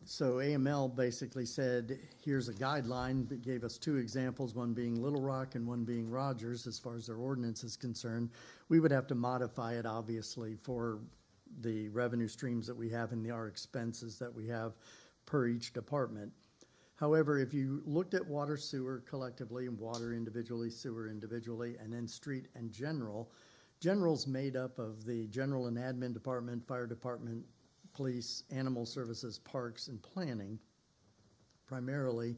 So AML basically said, here's a guideline, but gave us two examples, one being Little Rock and one being Rogers, as far as their ordinance is concerned. We would have to modify it, obviously, for the revenue streams that we have and our expenses that we have per each department. However, if you looked at water, sewer collectively, and water individually, sewer individually, and then street and general's made up of the general and admin department, fire department, police, animal services, parks, and planning, primarily,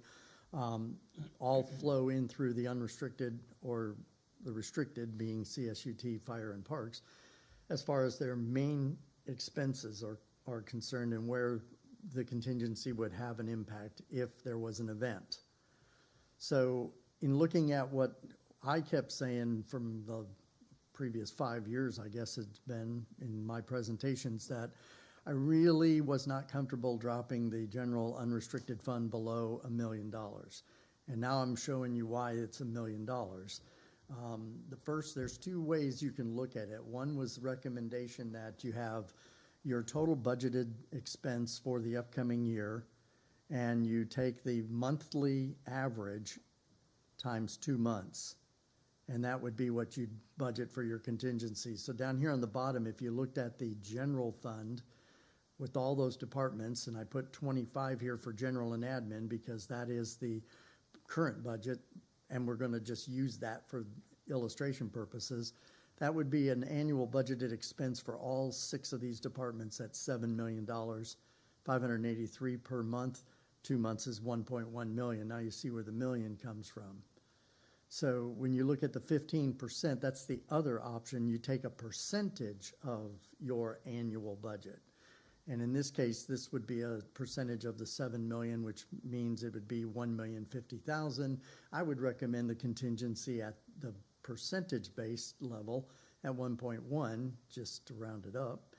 all flow in through the unrestricted or the restricted being CSUT, fire, and parks, as far as their main expenses are concerned and where the contingency would have an impact if there was an event. So in looking at what I kept saying from the previous 5 years, I guess it's been in my presentations, that I really was not comfortable dropping the general unrestricted fund below $1 million. And now I'm showing you why it's $1 million. There's two ways you can look at it. One was the recommendation that you have your total budgeted expense for the upcoming year, and you take the monthly average times 2 months, and that would be what you'd budget for your contingency. So down here on the bottom, if you looked at the general fund with all those departments, and I put 25 here for general and admin because that is the current budget, and we're going to just use that for illustration purposes, that would be an annual budgeted expense for all 6 of these departments at $7 million, $583 per month. 2 months is $1.1 million. Now you see where the million comes from. So when you look at the 15%, that's the other option. You take a percentage of your annual budget. And in this case, this would be a percentage of the 7 million, which means it would be 1,050,000. I would recommend the contingency at the percentage-based level at 1.1, just to round it up.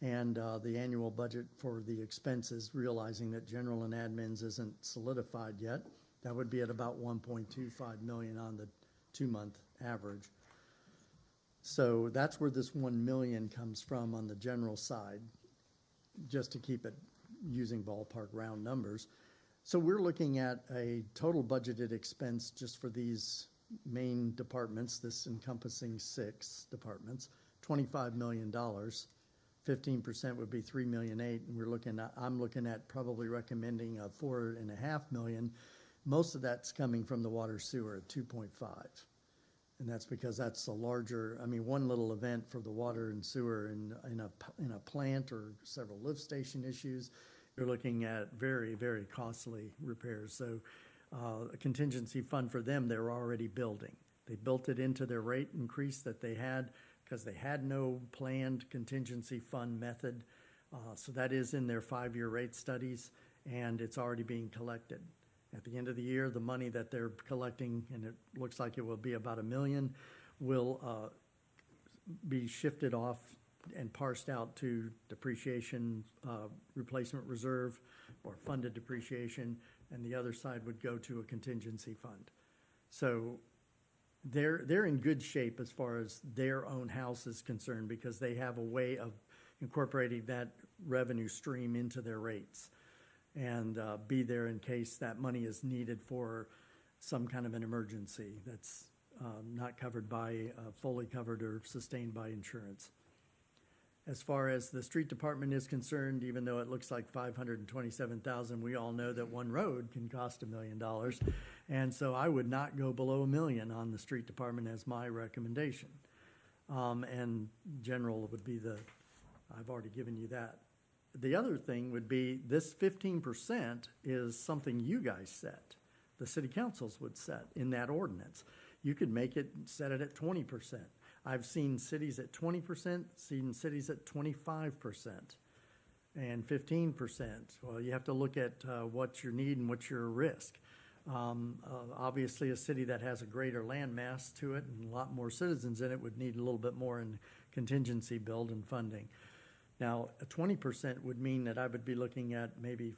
And the annual budget for the expenses, realizing that general and admins isn't solidified yet, that would be at about 1.25 million on the 2-month average. So that's where this 1 million comes from on the general side, just to keep it using ballpark round numbers. So we're looking at a total budgeted expense just for these main departments, this encompassing 6 departments, $25 million. 15% would be $3.8 million, and I'm looking at probably recommending a $4.5 million. Most of that's coming from the water sewer at 2.5. And that's because that's a larger, one little event for the water and sewer in a plant or several lift station issues, you're looking at very, very costly repairs. So a contingency fund for them, they're already building. They built it into their rate increase that they had because they had no planned contingency fund method. So that is in their 5-year rate studies, and it's already being collected. At the end of the year, the money that they're collecting, and it looks like it will be about $1 million, will be shifted off and parsed out to depreciation, replacement reserve, or funded depreciation, and the other side would go to a contingency fund. So they're in good shape as far as their own house is concerned because they have a way of incorporating that revenue stream into their rates and be there in case that money is needed for some kind of an emergency that's not covered by, fully covered or sustained by insurance. As far as the street department is concerned, even though it looks like $527,000, we all know that one road can cost $1 million. And so I would not go below $1 million on the street department as my recommendation. And general would be I've already given you that. The other thing would be this 15% is something you guys set. The city councils would set in that ordinance. You could make it, set it at 20%. I've seen cities at 20%, seen cities at 25%, and 15%. Well, you have to look at what your need and what's your risk. Obviously, a city that has a greater land mass to it and a lot more citizens in it would need a little bit more in contingency build and funding. Now, a 20% would mean that I would be looking at maybe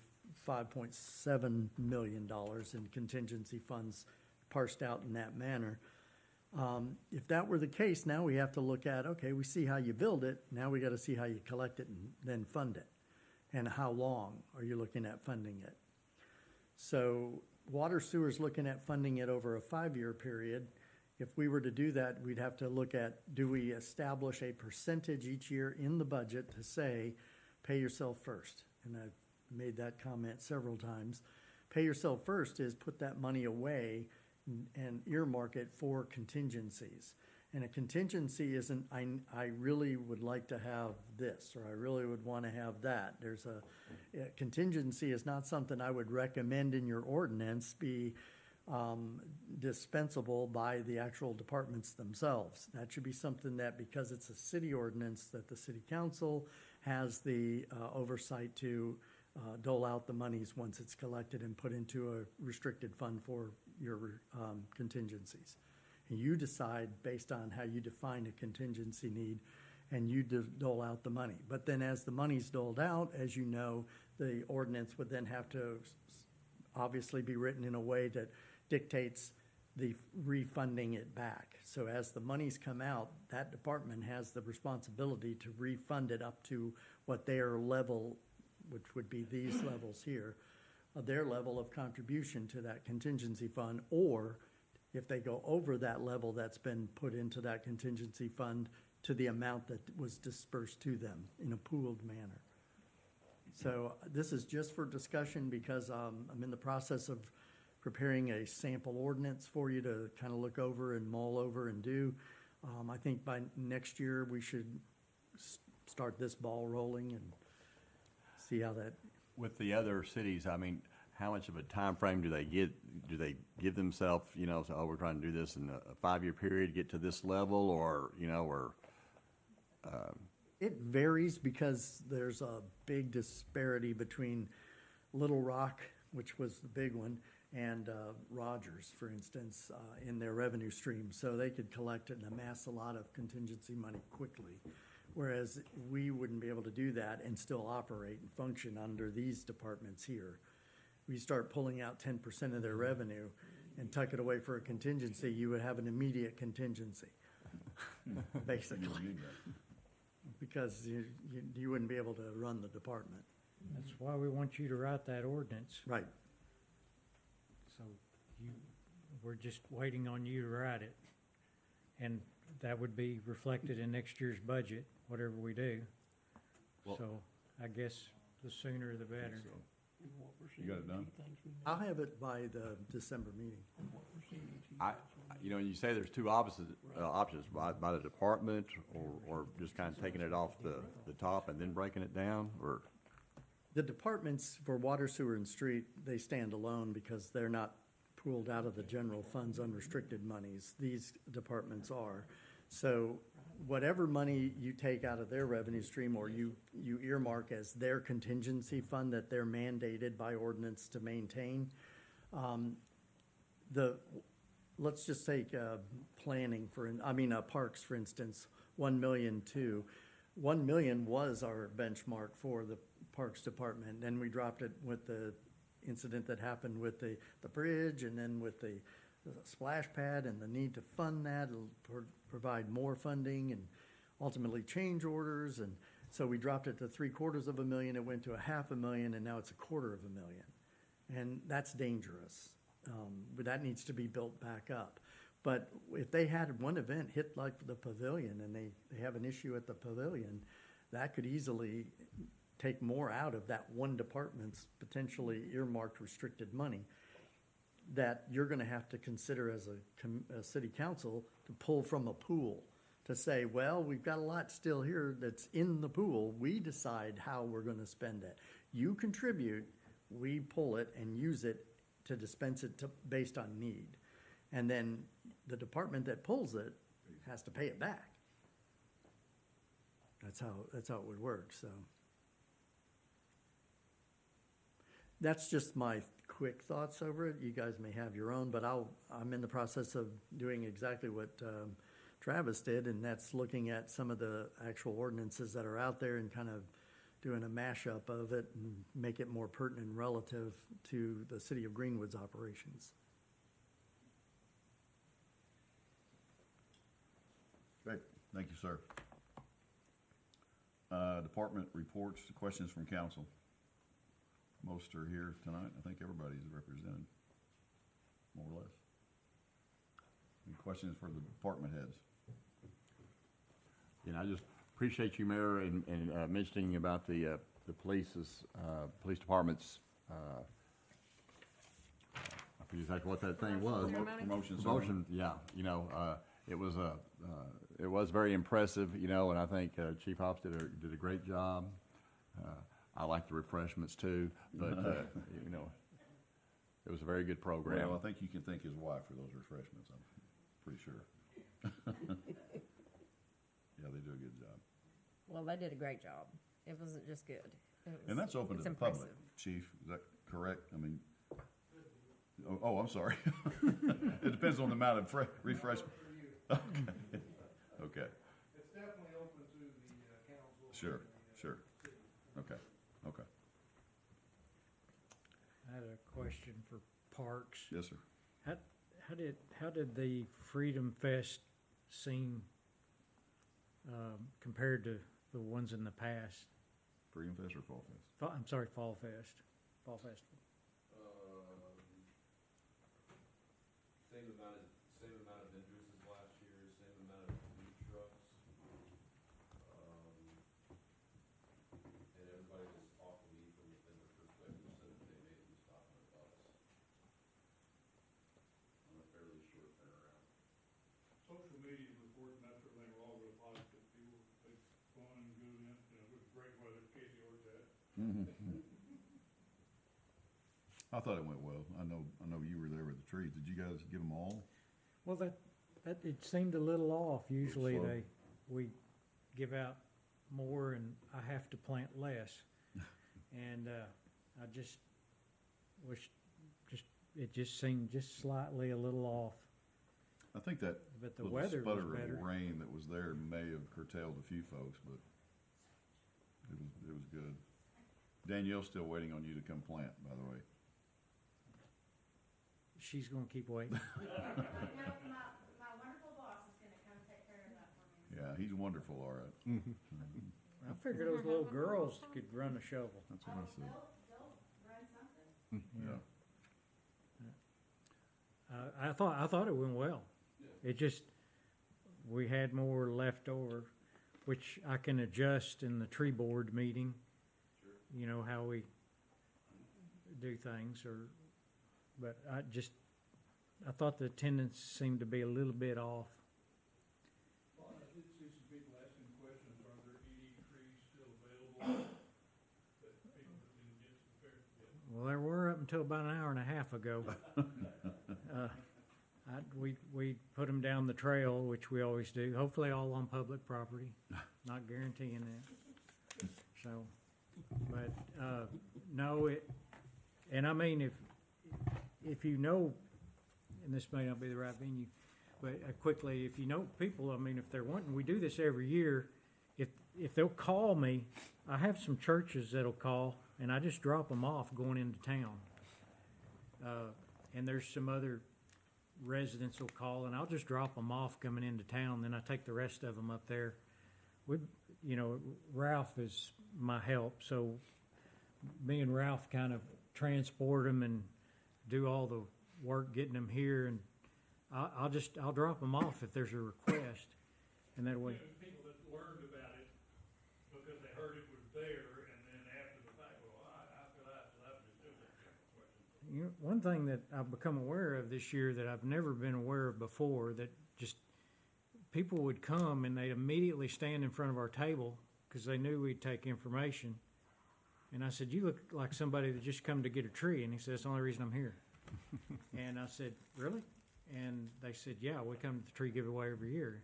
$5.7 million in contingency funds parsed out in that manner. If that were the case, now we have to look at, okay, we see how you build it, now we got to see how you collect it and then fund it. And how long are you looking at funding it? So water sewer is looking at funding it over a 5-year period. If we were to do that, we'd have to look at, do we establish a percentage each year in the budget to say, pay yourself first? And I've made that comment several times. Pay yourself first is put that money away and earmark it for contingencies. And a contingency isn't, I really would like to have this, or I really would want to have that. A contingency is not something I would recommend in your ordinance be dispensable by the actual departments themselves. That should be something that, because it's a city ordinance, that the city council has the oversight to dole out the monies once it's collected and put into a restricted fund for your contingencies. And you decide based on how you define a contingency need, and you dole out the money. But then as the money's doled out, as you know, the ordinance would then have to obviously be written in a way that dictates the refunding it back. So as the monies come out, that department has the responsibility to refund it up to what their level, which would be these levels here, their level of contribution to that contingency fund, or if they go over that level that's been put into that contingency fund, to the amount that was dispersed to them in a pooled manner. So this is just for discussion because I'm in the process of preparing a sample ordinance for you to kind of look over and mull over and do. I think by next year, we should start this ball rolling and see how that. With the other cities, I mean, how much of a time frame do they give themselves, you know, so, oh, we're trying to do this in a 5-year period, get to this level, or, you know, or? It varies because there's a big disparity between Little Rock, which was the big one, and Rogers, for instance, in their revenue stream. So they could collect and amass a lot of contingency money quickly, whereas we wouldn't be able to do that and still operate and function under these departments here. We start pulling out 10% of their revenue and tuck it away for a contingency, you would have an immediate contingency, basically. Because you wouldn't be able to run the department. That's why we want you to write that ordinance. Right. So we're just waiting on you to write it. And that would be reflected in next year's budget, whatever we do. Well- So I guess the sooner the better. You got it done? I'll have it by the December meeting. You know, you say there's two options, by the department, or just kind of taking it off the top and then breaking it down, or? The departments for water, sewer, and street, they stand alone because they're not pooled out of the general fund's unrestricted monies. These departments are. So whatever money you take out of their revenue stream or you earmark as their contingency fund that they're mandated by ordinance to maintain, let's just take planning parks, for instance, 1 million too. 1 million was our benchmark for the Parks Department. Then we dropped it with the incident that happened with the bridge, and then with the splash pad and the need to fund that, provide more funding and ultimately change orders. And so we dropped it to $750,000. It went to $500,000, and now it's $250,000. And that's dangerous. But that needs to be built back up. But if they had one event hit like the pavilion and they have an issue at the pavilion, that could easily take more out of that one department's potentially earmarked restricted money that you're going to have to consider as a city council to pull from a pool to say, well, we've got a lot still here that's in the pool. We decide how we're going to spend it. You contribute, we pull it and use it to dispense it based on need. And then the department that pulls it has to pay it back. That's how it would work, so. That's just my quick thoughts over it. You guys may have your own, but I'm in the process of doing exactly what Travis did, and that's looking at some of the actual ordinances that are out there and kind of doing a mashup of it and make it more pertinent and relative to the city of Greenwood's operations. Great, thank you, sir. Department reports, questions from council. Most are here tonight. I think everybody's represented, more or less. Any questions for the department heads? You know, I just appreciate you, Mayor, in mentioning about the police department's exactly what that thing was. Promotion. Promotion, yeah, it was very impressive, and I think Chief Hops did a great job. I like the refreshments too, but, it was a very good program. Well, I think you can thank his wife for those refreshments, I'm pretty sure. Yeah, they do a good job. Well, they did a great job. It wasn't just good. And that's open to It's the public, impressive. Chief, is that correct? I mean, oh, I'm sorry. It depends on the amount of refreshment. Okay, okay, It's definitely open to the council. sure, sure, okay, okay. I had a question for Parks. Yes, sir. How did the Freedom Fest seem, compared to the ones in the past? Freedom Fest or Fall Fest? I'm sorry, Fall Festival. Same amount of vendors as last year, same amount of food trucks. And everybody was off the lead from the vendor perspective, so that they made at least $500 on a fairly short turnaround. Social media reports and that sort of thing were all really positive. People, they fun and good, it was great weather, Casey always had. I thought it went well. I know you were there with the trees. Did you guys give them all? Well, it seemed a little off. Usually slow. we give out more and I have to plant less. And, I just wish, it just seemed just slightly a little off. I think that But the little weather was sputter better. of rain that was there may have curtailed a few folks, but it was good. Danielle's still waiting on you to come plant, by the way. She's gonna keep waiting. My wonderful boss is gonna come take care of that for me. Yeah, he's wonderful, all right. I figured those little girls could run a shovel. That's what I said. They'll run something. Yeah. I thought it went well. It just, we had more left over, which I can adjust in the tree board meeting. You know, how we do things, but I thought the attendance seemed to be a little bit off. Well, I did see some people asking questions, are there any trees still available that people didn't get to the fair yet? Well, there were up until about an hour and a half ago. We put them down the trail, which we always do, hopefully all on public property, not guaranteeing that. So, but, no, and I mean, if you know, and this may not be the right venue, but quickly, if you know people, I mean, if they're wanting, we do this every year, if they'll call me, I have some churches that'll call, and I just drop them off going into town. And there's some other residents will call, and I'll just drop them off coming into town, then I take the rest of them up there. Ralph is my help, so me and Ralph kind of transport them and do all the work getting them here, and I'll drop them off if there's a request, and that way. People that learned about it because they heard it was there, and then after the fact, well, I feel that, so that was just a question. One thing that I've become aware of this year that I've never been aware of before, that just people would come and they'd immediately stand in front of our table because they knew we'd take information. And I said, "You look like somebody that just come to get a tree." And he said, "That's the only reason I'm here." And I said, "Really?" And they said, "Yeah, we come to the tree giveaway every year."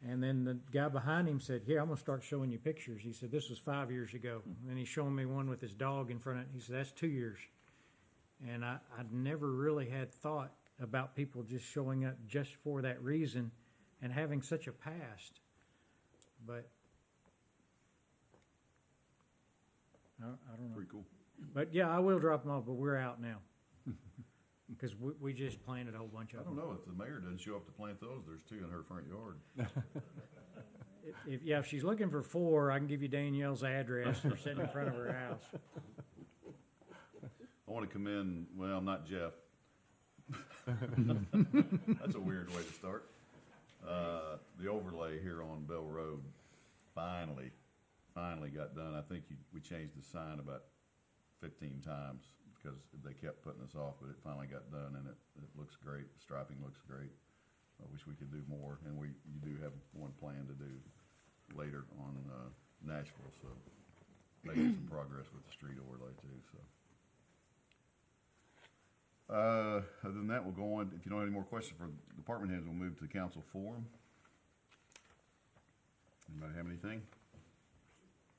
And then the guy behind him said, "Here, I'm gonna start showing you pictures." He said, "This was 5 years ago." And he's showing me one with his dog in front of it. He said, "That's 2 years." And I'd never really had thought about people just showing up just for that reason and having such a past. But I don't know. Pretty cool. But yeah, I will drop them off, but we're out now. Because we just planted a whole bunch I of don't them. know, if the mayor doesn't show up to plant those, there's 2 in her front yard. If she's looking for 4, I can give you Danielle's address. They're sitting in front of her house. I want to commend, well, not Jeff. That's a weird way to start. The overlay here on Bell Road finally got done. I think we changed the sign about 15 times because they kept putting us off, but it finally got done, and it looks great. Striping looks great. I wish we could do more, and you do have one plan to do later on Nashville, so making some progress with the street overlay too, so. Other than that, we'll go on. If you don't have any more questions for department heads, we'll move to the council forum. Anybody have anything?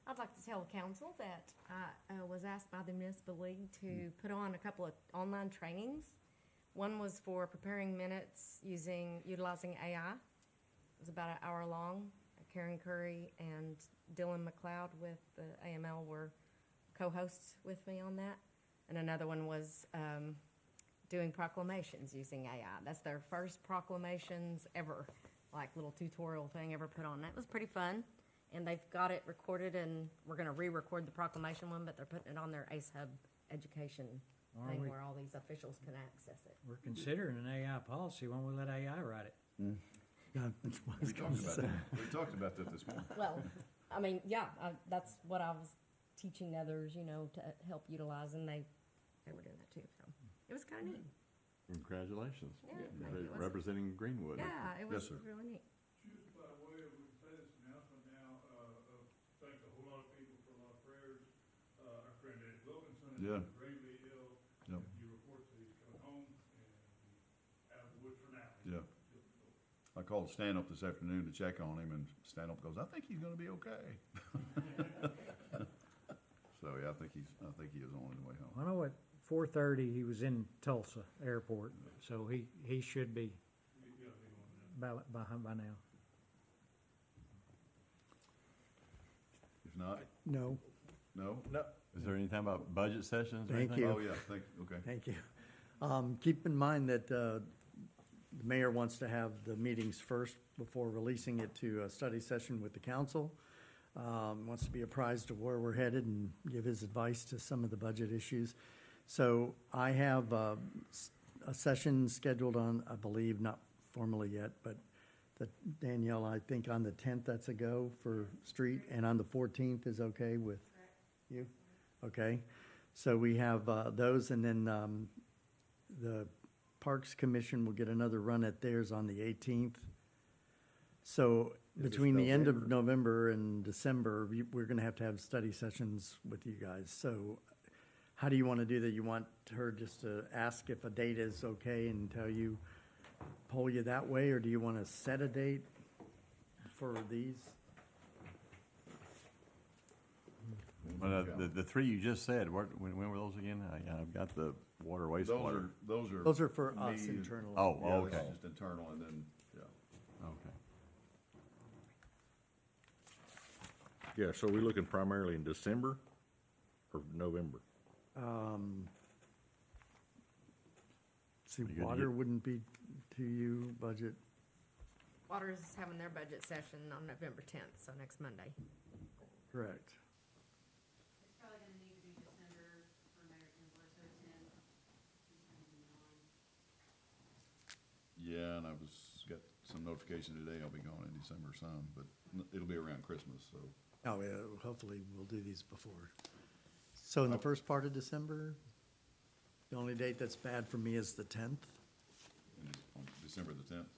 I'd like to tell council that I was asked by the municipal league to put on a couple of online trainings. One was for preparing minutes utilizing AI. It was about an hour long. Karen Curry and Dylan McLeod with the AML were co-hosts with me on that. And another one was doing proclamations using AI. That's their first proclamations ever, like little tutorial thing ever put on. That was pretty fun. And they've got it recorded, and we're going to re-record the proclamation one, but they're putting it on their ACE Hub education thing where all these officials can access it. We're considering an AI policy. Why don't we let AI write it? We talked about that this morning. Well, I mean, yeah, that's what I was teaching others, to help utilize, and they were doing that too. So it was kind of neat. Congratulations. Yeah, thank you. Representing Greenwood. Yeah, it was Yes, sir. really neat. Just by way of, we can say this announcement now, thank a whole lot of people for a lot of prayers. Our friend Eddie Wilkinson is Yeah. gravely ill. Yep. You report that he's coming home and out of the woods for now. Yeah. I called Stanhope this afternoon to check on him, and Stanhope goes, "I think he's going to be okay." So yeah, I think he is on his way home. I know at 4:30 he was in Tulsa Airport, so he should be by now. If not, No, no. Is there anything about budget sessions or Thank anything? you. Oh yeah, okay. thank you. Keep in mind that the mayor wants to have the meetings first before releasing it to a study session with the council. Wants to be apprised of where we're headed and give his advice to some of the budget issues. So I have a session scheduled on, I believe, not formally yet, but Danielle, I think on the 10th, that's a go for street, and on the 14th is okay with you? Okay, so we have those, and then the Parks Commission will get another run at theirs on the 18th. So between the end of November and December, we're gonna have to have study sessions with you guys. So how do you want to do that? You want her just to ask if a date is okay and poll you that way, or do you want to set a date for these? Well, the three you just said, when were those again? I've got the water, wastewater. Those are for us me. internally. Oh, Yeah, this okay. is just internal, and then, yeah. Okay. Yeah, so we're looking primarily in December or November? See, Pretty good to water get- wouldn't be to you, budget. Water's having their budget session on November 10th, so next Monday. Correct. It's probably gonna need to be December for Mayor Kimball to attend. He's gonna be gone. Yeah, and I got some notification today, I'll be gone in December some, but it'll be around Christmas, so. Oh, yeah, hopefully we'll do these before. So in the first part of December, the only date that's bad for me is the 10th. And it's on December the 10th.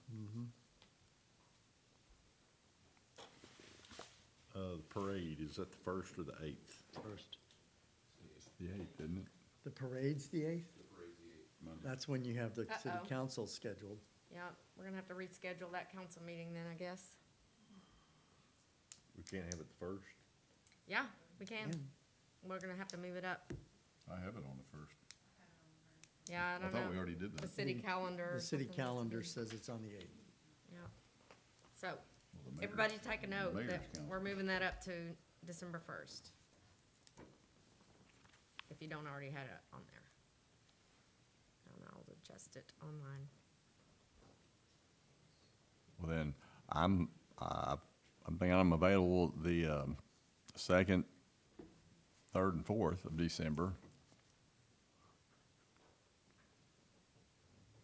The parade, is that the 1st or the 8th? First. It's the 8th, isn't it? The parade's the 8th? Monday. That's when you have the city Uh-oh. council scheduled. Yeah, we're gonna have to reschedule that council meeting then, I guess. We can't have it the 1st? Yeah, we can. We're gonna have to move it up. I have it on the 1st. Yeah, I I don't know. thought we already did The that. city calendar. or The city something has to calendar be- says it's on the 8th. Yeah. So, Well, the mayor's- everybody take a note mayor's that calendar. we're moving that up to December 1st. If you don't already have it on there. And I'll adjust it online. Well, then, I'm thinking I'm available the 2nd, 3rd, and 4th of December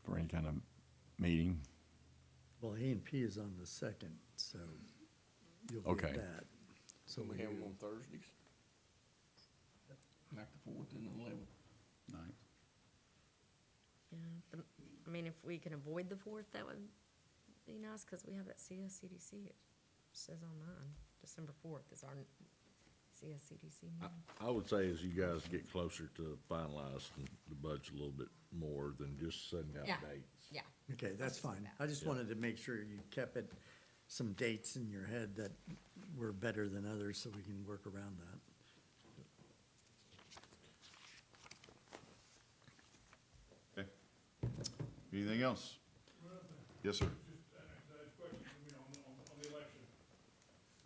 for any kind of meeting. Well, A&P is on the 2nd, so you'll be Okay. at that. So we have them on Thursdays? Like the 4th and the 11th? Ninth. Yeah, I mean, if we can avoid the 4th, that would be nice, because we have that CSCDC, it says on mine, December 4th is our CSCDC meeting. I would say as you guys get closer to finalizing the budget a little bit more than just setting out Yeah. dates. Yeah, Okay, that's fine. I just wanted to make sure you kept it, some dates in your head that were better than others, so we can work around that. Okay. Anything else? Yes, sir. Just, a question for me on the election.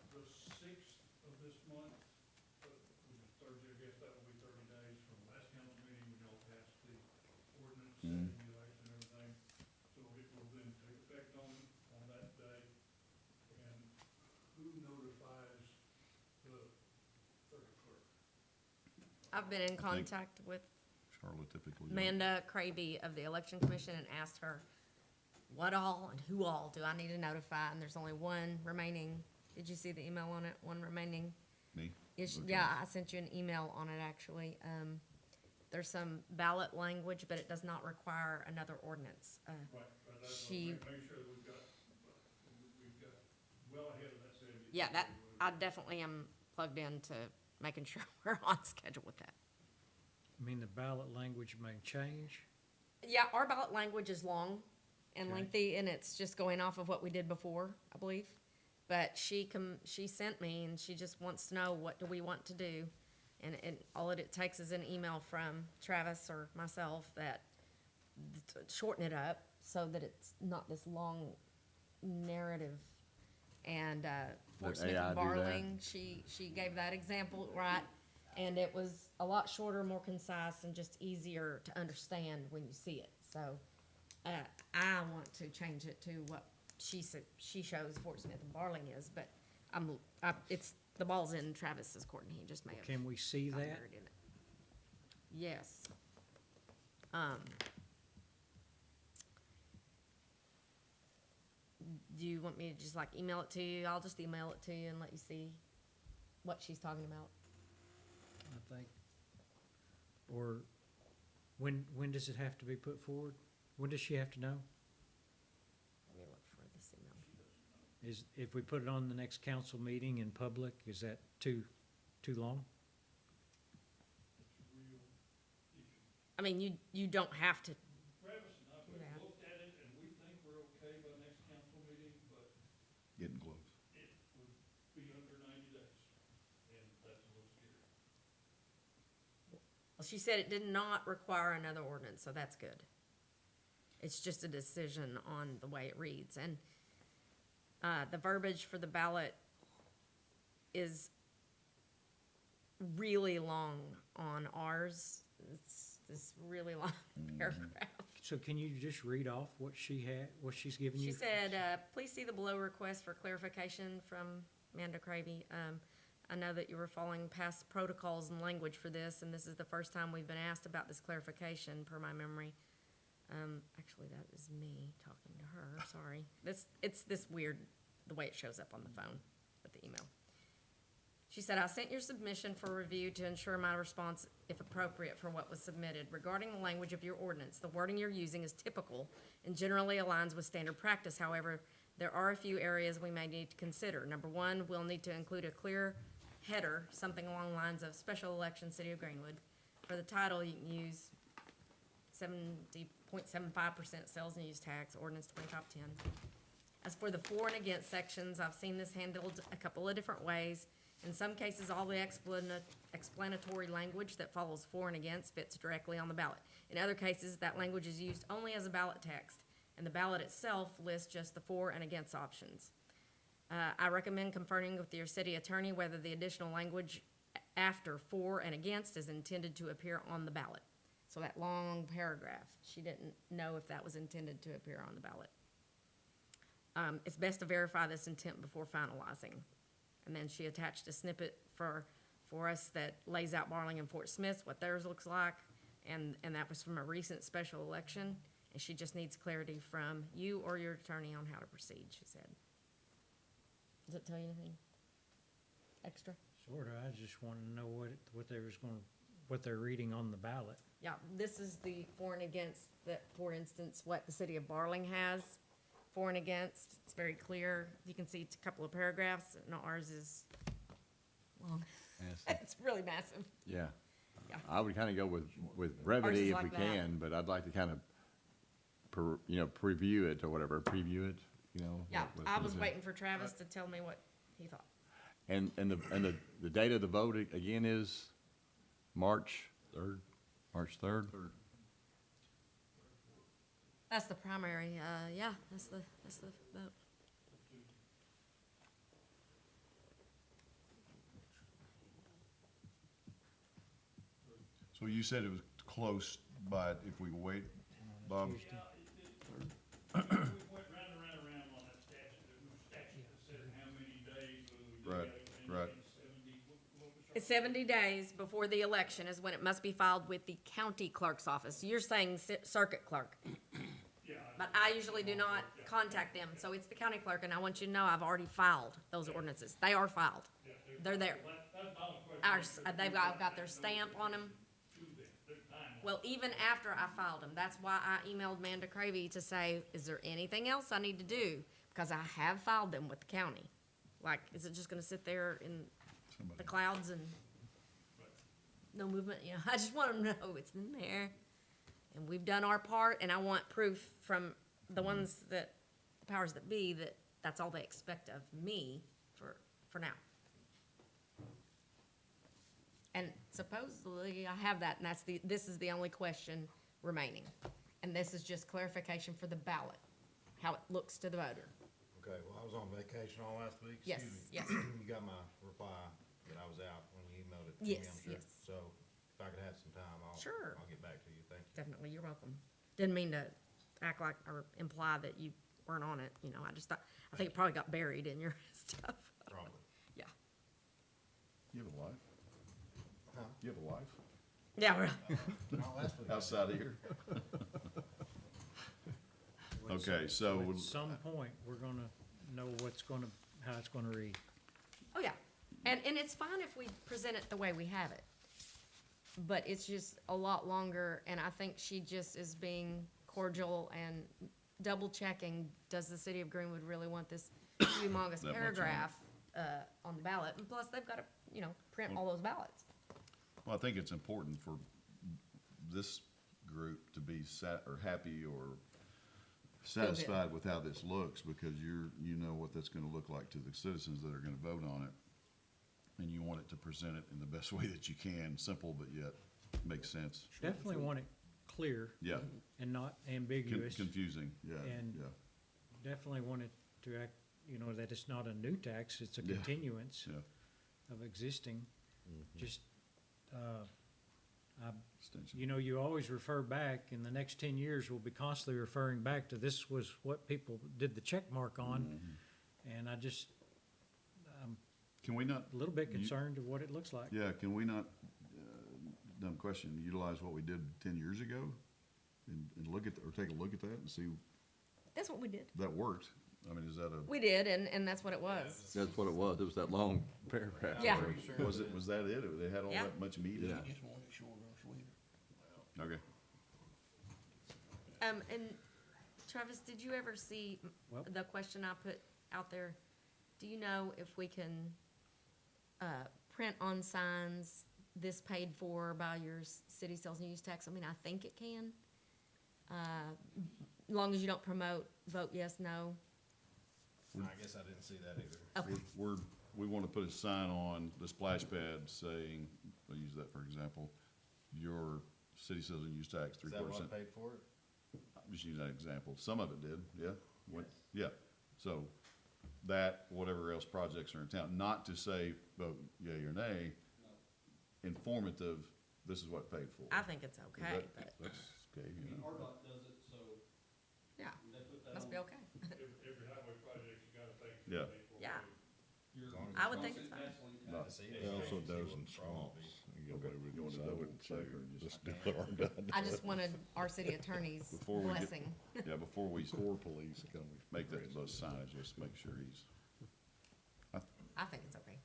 The 6th of this month, which is Thursday, I guess that will be 30 days from the last council meeting, when y'all passed the ordinance, setting the election and everything. So it will then take effect on that day. And who notifies the clerk? I've been in contact with Charlotte typically. Amanda Kraby of the Election Commission and asked her, what all and who all do I need to notify? And there's only one remaining. Did you see the email on it? One remaining. Me? Yeah, I sent you an email on it, actually. There's some ballot language, but it does not require another ordinance. Right, but that's what She, make sure that we've got well ahead of that 70. yeah, that, I definitely am plugged into making sure we're on schedule with that. I mean, the ballot language may change. Yeah, our ballot language is long and Okay. lengthy, and it's just going off of what we did before, I believe. But she sent me, and she just wants to know, what do we want to do? And all it takes is an email from Travis or myself that shorten it up so that it's not this long narrative. And Fort Let Smith AI and do that? Barling, she gave that example, right? And it was a lot shorter, more concise, and just easier to understand when you see it. So I want to change it to what she shows Fort Smith and Barling is, but it's, the ball's in Travis's court, and he just may have. Can we see gotten that? buried in it. Yes. Do you want me to just like email it to you? I'll just email it to you and let you see what she's talking about. I think. Or when does it have to be put forward? When does she have to know? Let me look for this email. Is, if we put it on the next council meeting in public, is that too long? I mean, you don't have to. Travis and I, do that. we looked at it, and we think we're okay by next council meeting, but Getting close. it would be under 90 days, and that's a little scary. Well, she said it did not require another ordinance, so that's good. It's just a decision on the way it reads. And the verbiage for the ballot is really long on ours. It's this really long paragraph. So can you just read off what she had, what she's giving you? She said, please see the below request for clarification from Amanda Kraby. I know that you were following past protocols and language for this, and this is the first time we've been asked about this clarification, per my memory. Actually, that is me talking to her, sorry. It's this weird, the way it shows up on the phone with the email. She said, I sent your submission for review to ensure my response, if appropriate, for what was submitted. Regarding the language of your ordinance, the wording you're using is typical and generally aligns with standard practice. However, there are a few areas we may need to consider. Number one, we'll need to include a clear header, something along the lines of Special Election City of Greenwood. For the title, you can use 70.75% sales and use tax, ordinance 2510. As for the for and against sections, I've seen this handled a couple of different ways. In some cases, all the explanatory language that follows for and against fits directly on the ballot. In other cases, that language is used only as a ballot text, and the ballot itself lists just the for and against options. I recommend conferring with your city attorney whether the additional language after for and against is intended to appear on the ballot. So that long paragraph, she didn't know if that was intended to appear on the ballot. It's best to verify this intent before finalizing. And then she attached a snippet for us that lays out Barling and Fort Smith, what theirs looks like, and that was from a recent special election, and she just needs clarity from you or your attorney on how to proceed, she said. Does it tell you anything extra? Sort of, I just wanted to know what they was gonna, what they're reading on the ballot. Yeah, this is the for and against, that, for instance, what the city of Barling has for and against. It's very clear. You can see it's a couple of paragraphs, and ours is long. It's really massive. Yeah. Yeah. I would kind of go with brevity if like we that. can, but I'd like to kind of, preview it or whatever, preview it, Yeah, with- I was with- waiting for Travis to tell me what he thought. And the date of the vote again is March 3rd? March 3rd? That's the primary, yeah, that's the vote. So you said it was close, but if we wait, Bob? We went round and round on that statute that said how many days we Right, right. 70, what was our- It's 70 days before the election is when it must be filed with the county clerk's office. You're saying circuit clerk. Yeah, But I usually do not contact them, so it's the county clerk, and I want you to know I've already filed those ordinances. They are filed. They're there. that's my only question. I've got their stamp on them. Well, even after I filed them, that's why I emailed Amanda Cravey to say, is there anything else I need to do? Because I have filed them with the county. Like, is it just gonna sit there in the clouds and no movement? I just want them to know it's in there. And we've done our part, and I want proof from the ones the powers that be, that that's all they expect of me for now. And supposedly I have that, and this is the only question remaining. And this is just clarification for the ballot, how it looks to the voter. Okay, well, I was on vacation all last week. Yes, Excuse me. yes. You got my reply that I was out when you emailed it to me, Yes, I'm sure. yes. So if I could have some time, Sure. I'll get back to you. Thank you. Definitely, you're welcome. Didn't mean to act like, or imply that you weren't on it, I just thought, I think it probably got buried in your stuff. Probably. Yeah. You have a life? Huh? You have a life? Yeah, really. Not last week. Outside of here? Okay, so, At some point, we're gonna know how it's gonna read. Oh, yeah. And it's fine if we present it the way we have it. But it's just a lot longer, and I think she just is being cordial and double checking, does the city of Greenwood really want this humongous That much on it. paragraph, on the ballot? And plus, they've gotta, print all those ballots. well, I think it's important for this group to be happy or satisfied with how this looks, because you know what that's gonna look like to the citizens that are gonna vote on it. And you want it to present it in the best way that you can, simple but yet makes sense. Definitely want it clear. Yeah. And not ambiguous. Confusing, yeah, And yeah, definitely want it to act, that it's not a new tax, it's a Yeah. continuance yeah. of existing. Just, Extension. you always refer back, in the next 10 years, we'll be constantly referring back to this was what people did the check mark on. And I just, Can we not? a little bit you- concerned of what it looks like. Yeah, can we not, dumb question, utilize what we did 10 years ago? And look at, or take a look at that and see That's what we did. if that worked? I mean, is that We did, and that's what it was. That's what it was. It was that long paragraph. Yeah. was that it? They had all Yeah. that much meat in Yeah. it? Just want it shorter or sweeter. Okay. And Travis, did you ever see Well- the question I put out there? Do you know if we can, print on signs, this paid for by your city sales and use tax? I mean, I think it can. As long as you don't promote, vote yes, no. I guess I didn't see that either. Okay. We want to put a sign on the splash pad saying, I'll use that for example, your city sales and use tax, Is that 3/4%. what paid for it? I'm just using that example. Some of it did, yeah? Yeah, so that, whatever else projects are in town, not to say vote yea or nay, informative, this is what it paid for. I think it's Is okay, that- but, That's okay, I mean, you know. RDOT does it, so yeah, they put that must on. be okay. Every highway project, you gotta think. Yeah. Yeah, Your- I would think it's fine. gasoline tax. No. It also does in swamps. You Okay. You want to double check or just? I just wanted our city attorney's Before we get- blessing. Yeah, before we Core police come. make that, those signs, just make sure he's, I think it's okay.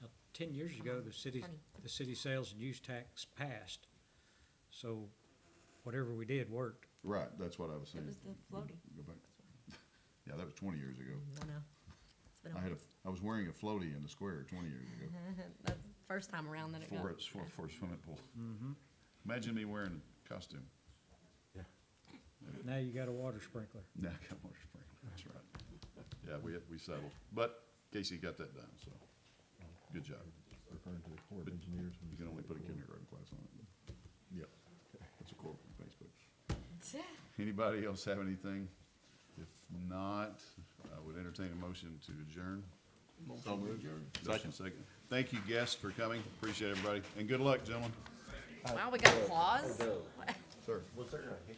Now, 10 years ago, the city Funny. sales and use tax passed. So whatever we did worked. Right, that's what I was saying. was the floaty. Go back. Yeah, that was 20 years ago. I know. It's been a I was wearing a floaty in the square 20 years ago. the first time around that it got. For a swimming pool. Imagine me wearing a costume. Now you got a water sprinkler. Now I got water sprinkler, that's right. Yeah, we settled, but Casey got that done, so, good job. Referring to the Corps of Engineers. You can only put a kindergarten class on it, but, yeah, that's a quote from Facebook. Anybody else have anything? If not, I would entertain a motion to adjourn. So moved. Second. Thank you, guests, for coming, appreciate everybody, and good luck, gentlemen. Wow, we got applause. Sir. Was there a